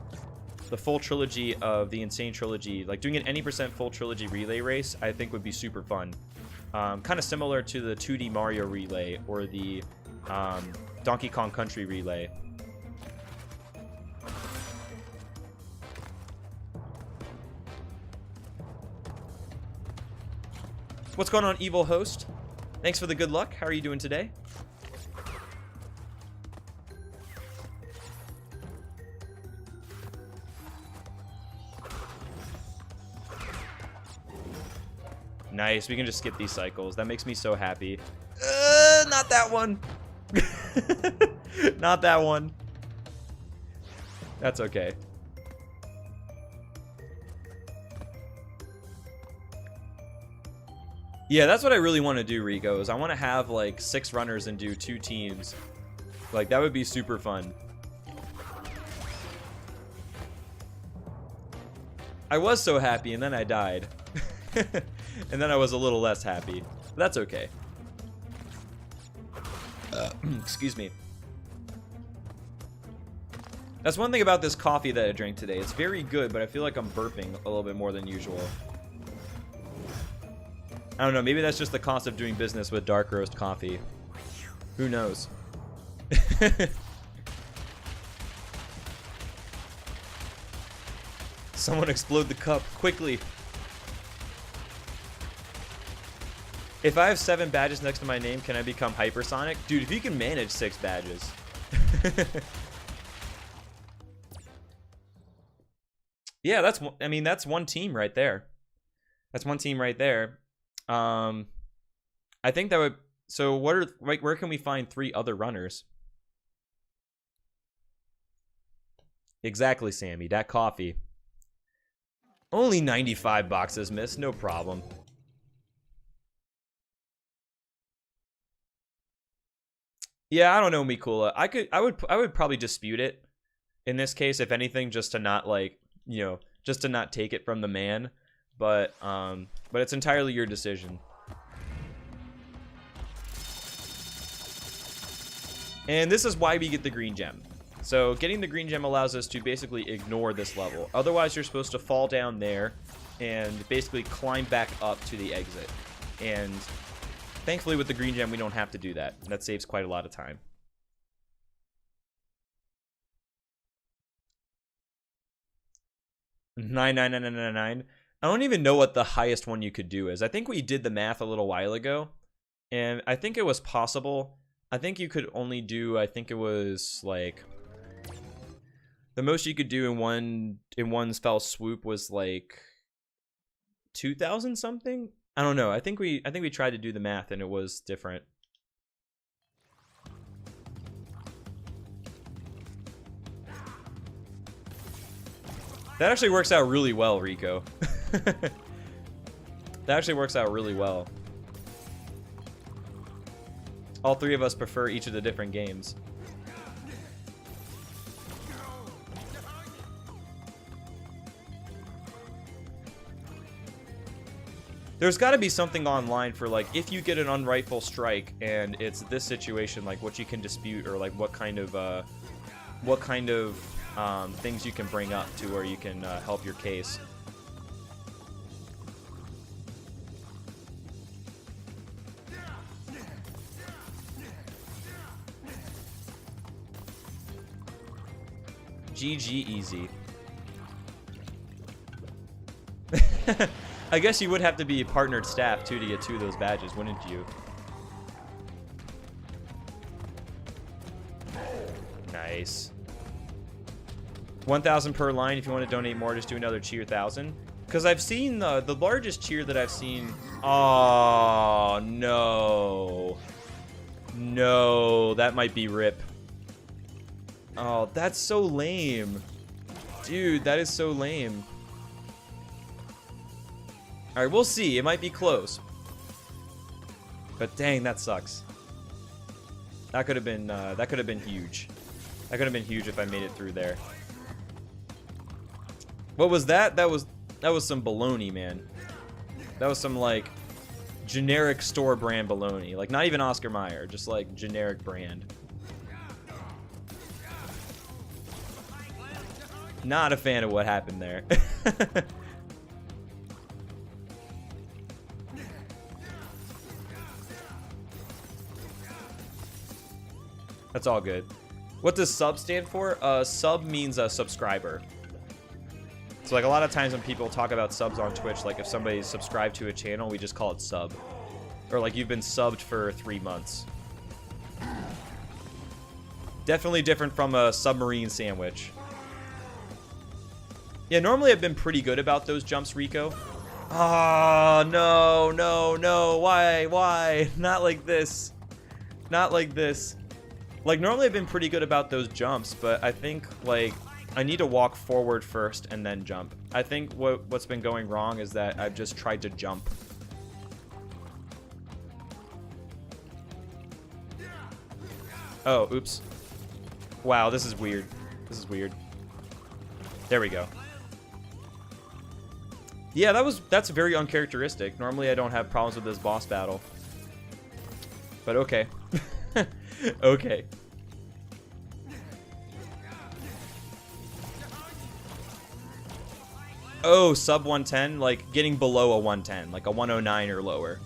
A: the full trilogy of the Insane Trilogy, like doing an any % full trilogy relay race, I think would be super fun. Kind of similar to the 2D Mario relay or the Donkey Kong Country relay. What's going on, Evil Host? Thanks for the good luck. How are you doing today? Nice. We can just skip these cycles. That makes me so happy. Not that one. Not that one. That's okay. Yeah, that's what I really want to do, Rico, is I want to have like 6 runners and do 2 teams. Like, that would be super fun. I was so happy and then I died. And then I was a little less happy. But that's okay. Excuse me. That's one thing about this coffee that I drank today. It's very good, but I feel like I'm burping a little bit more than usual. I don't know, maybe that's just the cost of doing business with dark roast coffee. Who knows? Someone explode the cup, quickly. If I have 7 badges next to my name, can I become hypersonic? Dude, if you can manage 6 badges. Yeah, that's one team right there. That's one team right there. I think that would, so where can we find 3 other runners? Exactly, Sammy, that coffee. Only 95 boxes missed, no problem. Yeah, I don't know, Mikula. I would probably dispute it in this case, if anything, just to not, like, you know, just to not take it from the man. But it's entirely your decision. And this is why we get the green gem. So getting the green gem allows us to basically ignore this level. Otherwise, you're supposed to fall down there and basically climb back up to the exit. And thankfully with the green gem, we don't have to do that. That saves quite a lot of time. Nine. I don't even know what the highest one you could do is. I think we did the math a little while ago, and I think it was possible. I think you could only do, I think it was like, the most you could do in one fell swoop was like 2,000 something. I don't know. I think we tried to do the math and it was different. That actually works out really well, Rico. That actually works out really well. All 3 of us prefer each of the different games. There's got to be something online for, like, if you get an unrightful strike and it's this situation, like what you can dispute, or like what kind of things you can bring up to where you can help your case. GG easy. I guess you would have to be partnered staff too to get 2 of those badges, wouldn't you? Nice. 1,000 per line. If you want to donate more, just do another cheer 1,000. Because I've seen the largest cheer that I've seen. Oh, no. No, that might be rip. Oh, that's so lame. Dude, that is so lame. Alright, we'll see. It might be close. But dang, that sucks. That could have been huge. That could have been huge if I made it through there. What was that? That was some baloney, man. That was some like generic store brand baloney. Like not even Oscar Mayer, just like generic brand. Not a fan of what happened there. That's all good. What does sub stand for? Sub means a subscriber. So like a lot of times when people talk about subs on Twitch, like if somebody's subscribed to a channel, we just call it sub. Or like you've been subbed for 3 months. Definitely different from a submarine sandwich. Yeah, normally I've been pretty good about those jumps, Rico. Oh, no, no, no. Why? Not like this. Not like this. Like, normally I've been pretty good about those jumps, but I think, like, I need to walk forward first and then jump. I think what's been going wrong is that I've just tried to jump. Oh, oops. Wow, this is weird. This is weird. There we go. Yeah, that's very uncharacteristic. Normally I don't have problems with this boss battle. But okay. Okay. Oh, sub 110, like getting below a 110, like a 109 or lower.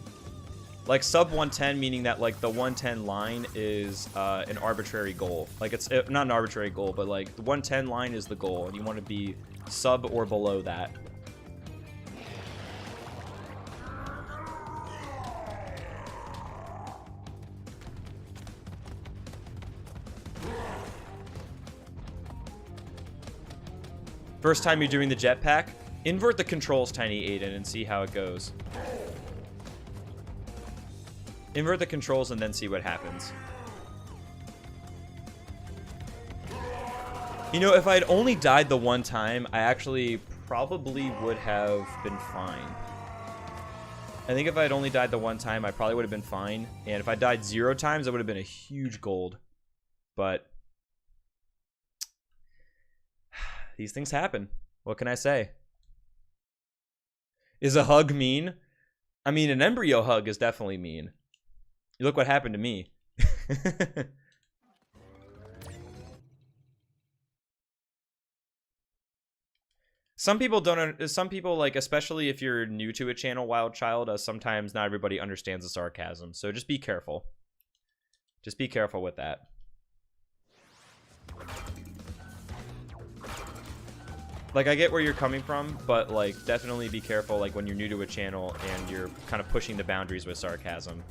A: Like sub 110 meaning that like the 110 line is an arbitrary goal. Like it's not an arbitrary goal, but like the 110 line is the goal and you want to be sub or below that. First time you're doing the jetpack, invert the controls, Tiny Aiden, and see how it goes. Invert the controls and then see what happens. You know, if I'd only died the one time, I actually probably would have been fine. I think if I'd only died the one time, I probably would have been fine. And if I died 0 times, that would have been a huge gold. But these things happen. What can I say? Is a hug mean? I mean, an embryo hug is definitely mean. You look what happened to me. Some people don't. Some people, like, especially if you're new to a channel, Wild Child, sometimes not everybody understands the sarcasm. So just be careful. Just be careful with that. Like, I get where you're coming from, but, like, definitely be careful, like, when you're new to a channel and you're kind of pushing the boundaries with sarcasm.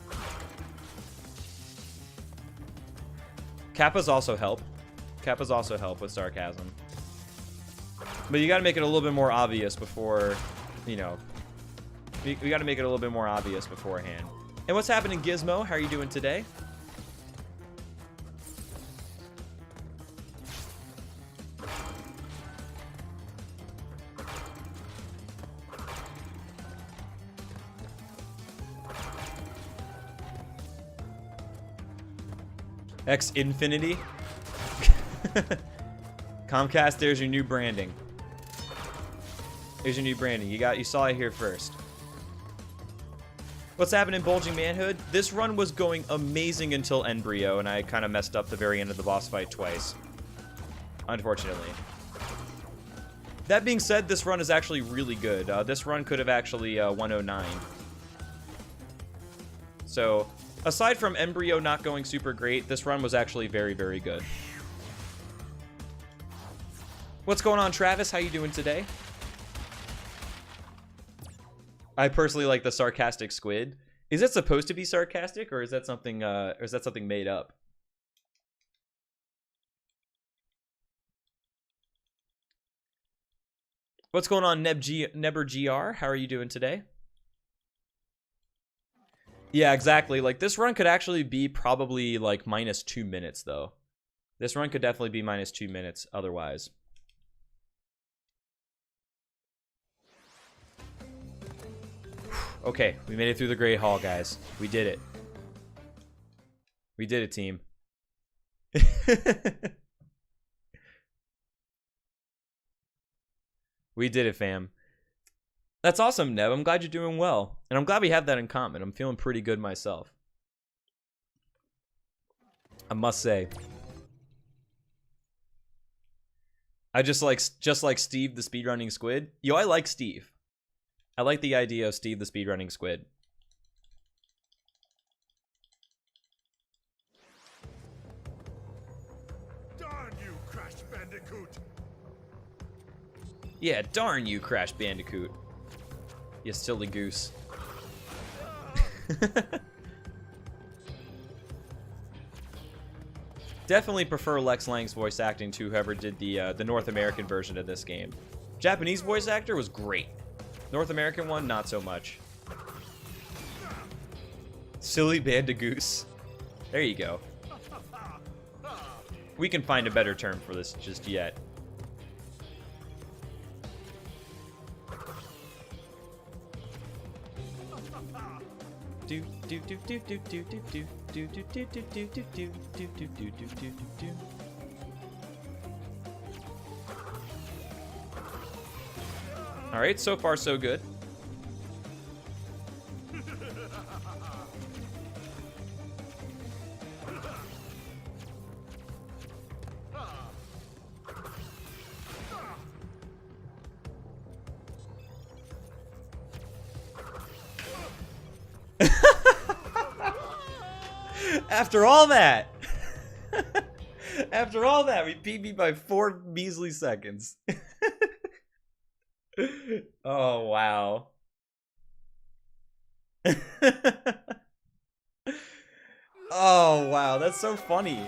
A: Kappas also help. Kappas also help with sarcasm. But you gotta make it a little bit more obvious before, you know, we gotta make it a little bit more obvious beforehand. And what's happening, Gizmo? How are you doing today? X Infinity. Comcast, there's your new branding. There's your new branding. You saw it here first. What's happening, Bulging Manhood? This run was going amazing until Embryo, and I kind of messed up the very end of the boss fight twice. Unfortunately. That being said, this run is actually really good. This run could have actually 109. So, aside from Embryo not going super great, this run was actually very, very good. What's going on, Travis? How you doing today? I personally like the sarcastic squid. Is it supposed to be sarcastic, or is that something made up? What's going on, NeberGR? How are you doing today? Yeah, exactly. Like, this run could actually be probably, like, minus 2 minutes, though. This run could definitely be minus 2 minutes otherwise. Okay, we made it through the Great Hall, guys. We did it. We did it, team. We did it, fam. That's awesome, Neb. I'm glad you're doing well. And I'm glad we have that in common. I'm feeling pretty good myself, I must say. I just like Steve the speedrunning squid. Yo, I like Steve. I like the idea of Steve the speedrunning squid.
B: Darn you, Crash Bandicoot!
A: Yeah, darn you, Crash Bandicoot. You silly goose. Definitely prefer Lex Lang's voice acting to whoever did the North American version of this game. Japanese voice actor was great. North American one, not so much. Silly Bandigoose. There you go. We can find a better term for this just yet. All right, so far so good. After all that, after all that, we PB by 4 measly seconds. Oh, wow. Oh, wow, that's so funny.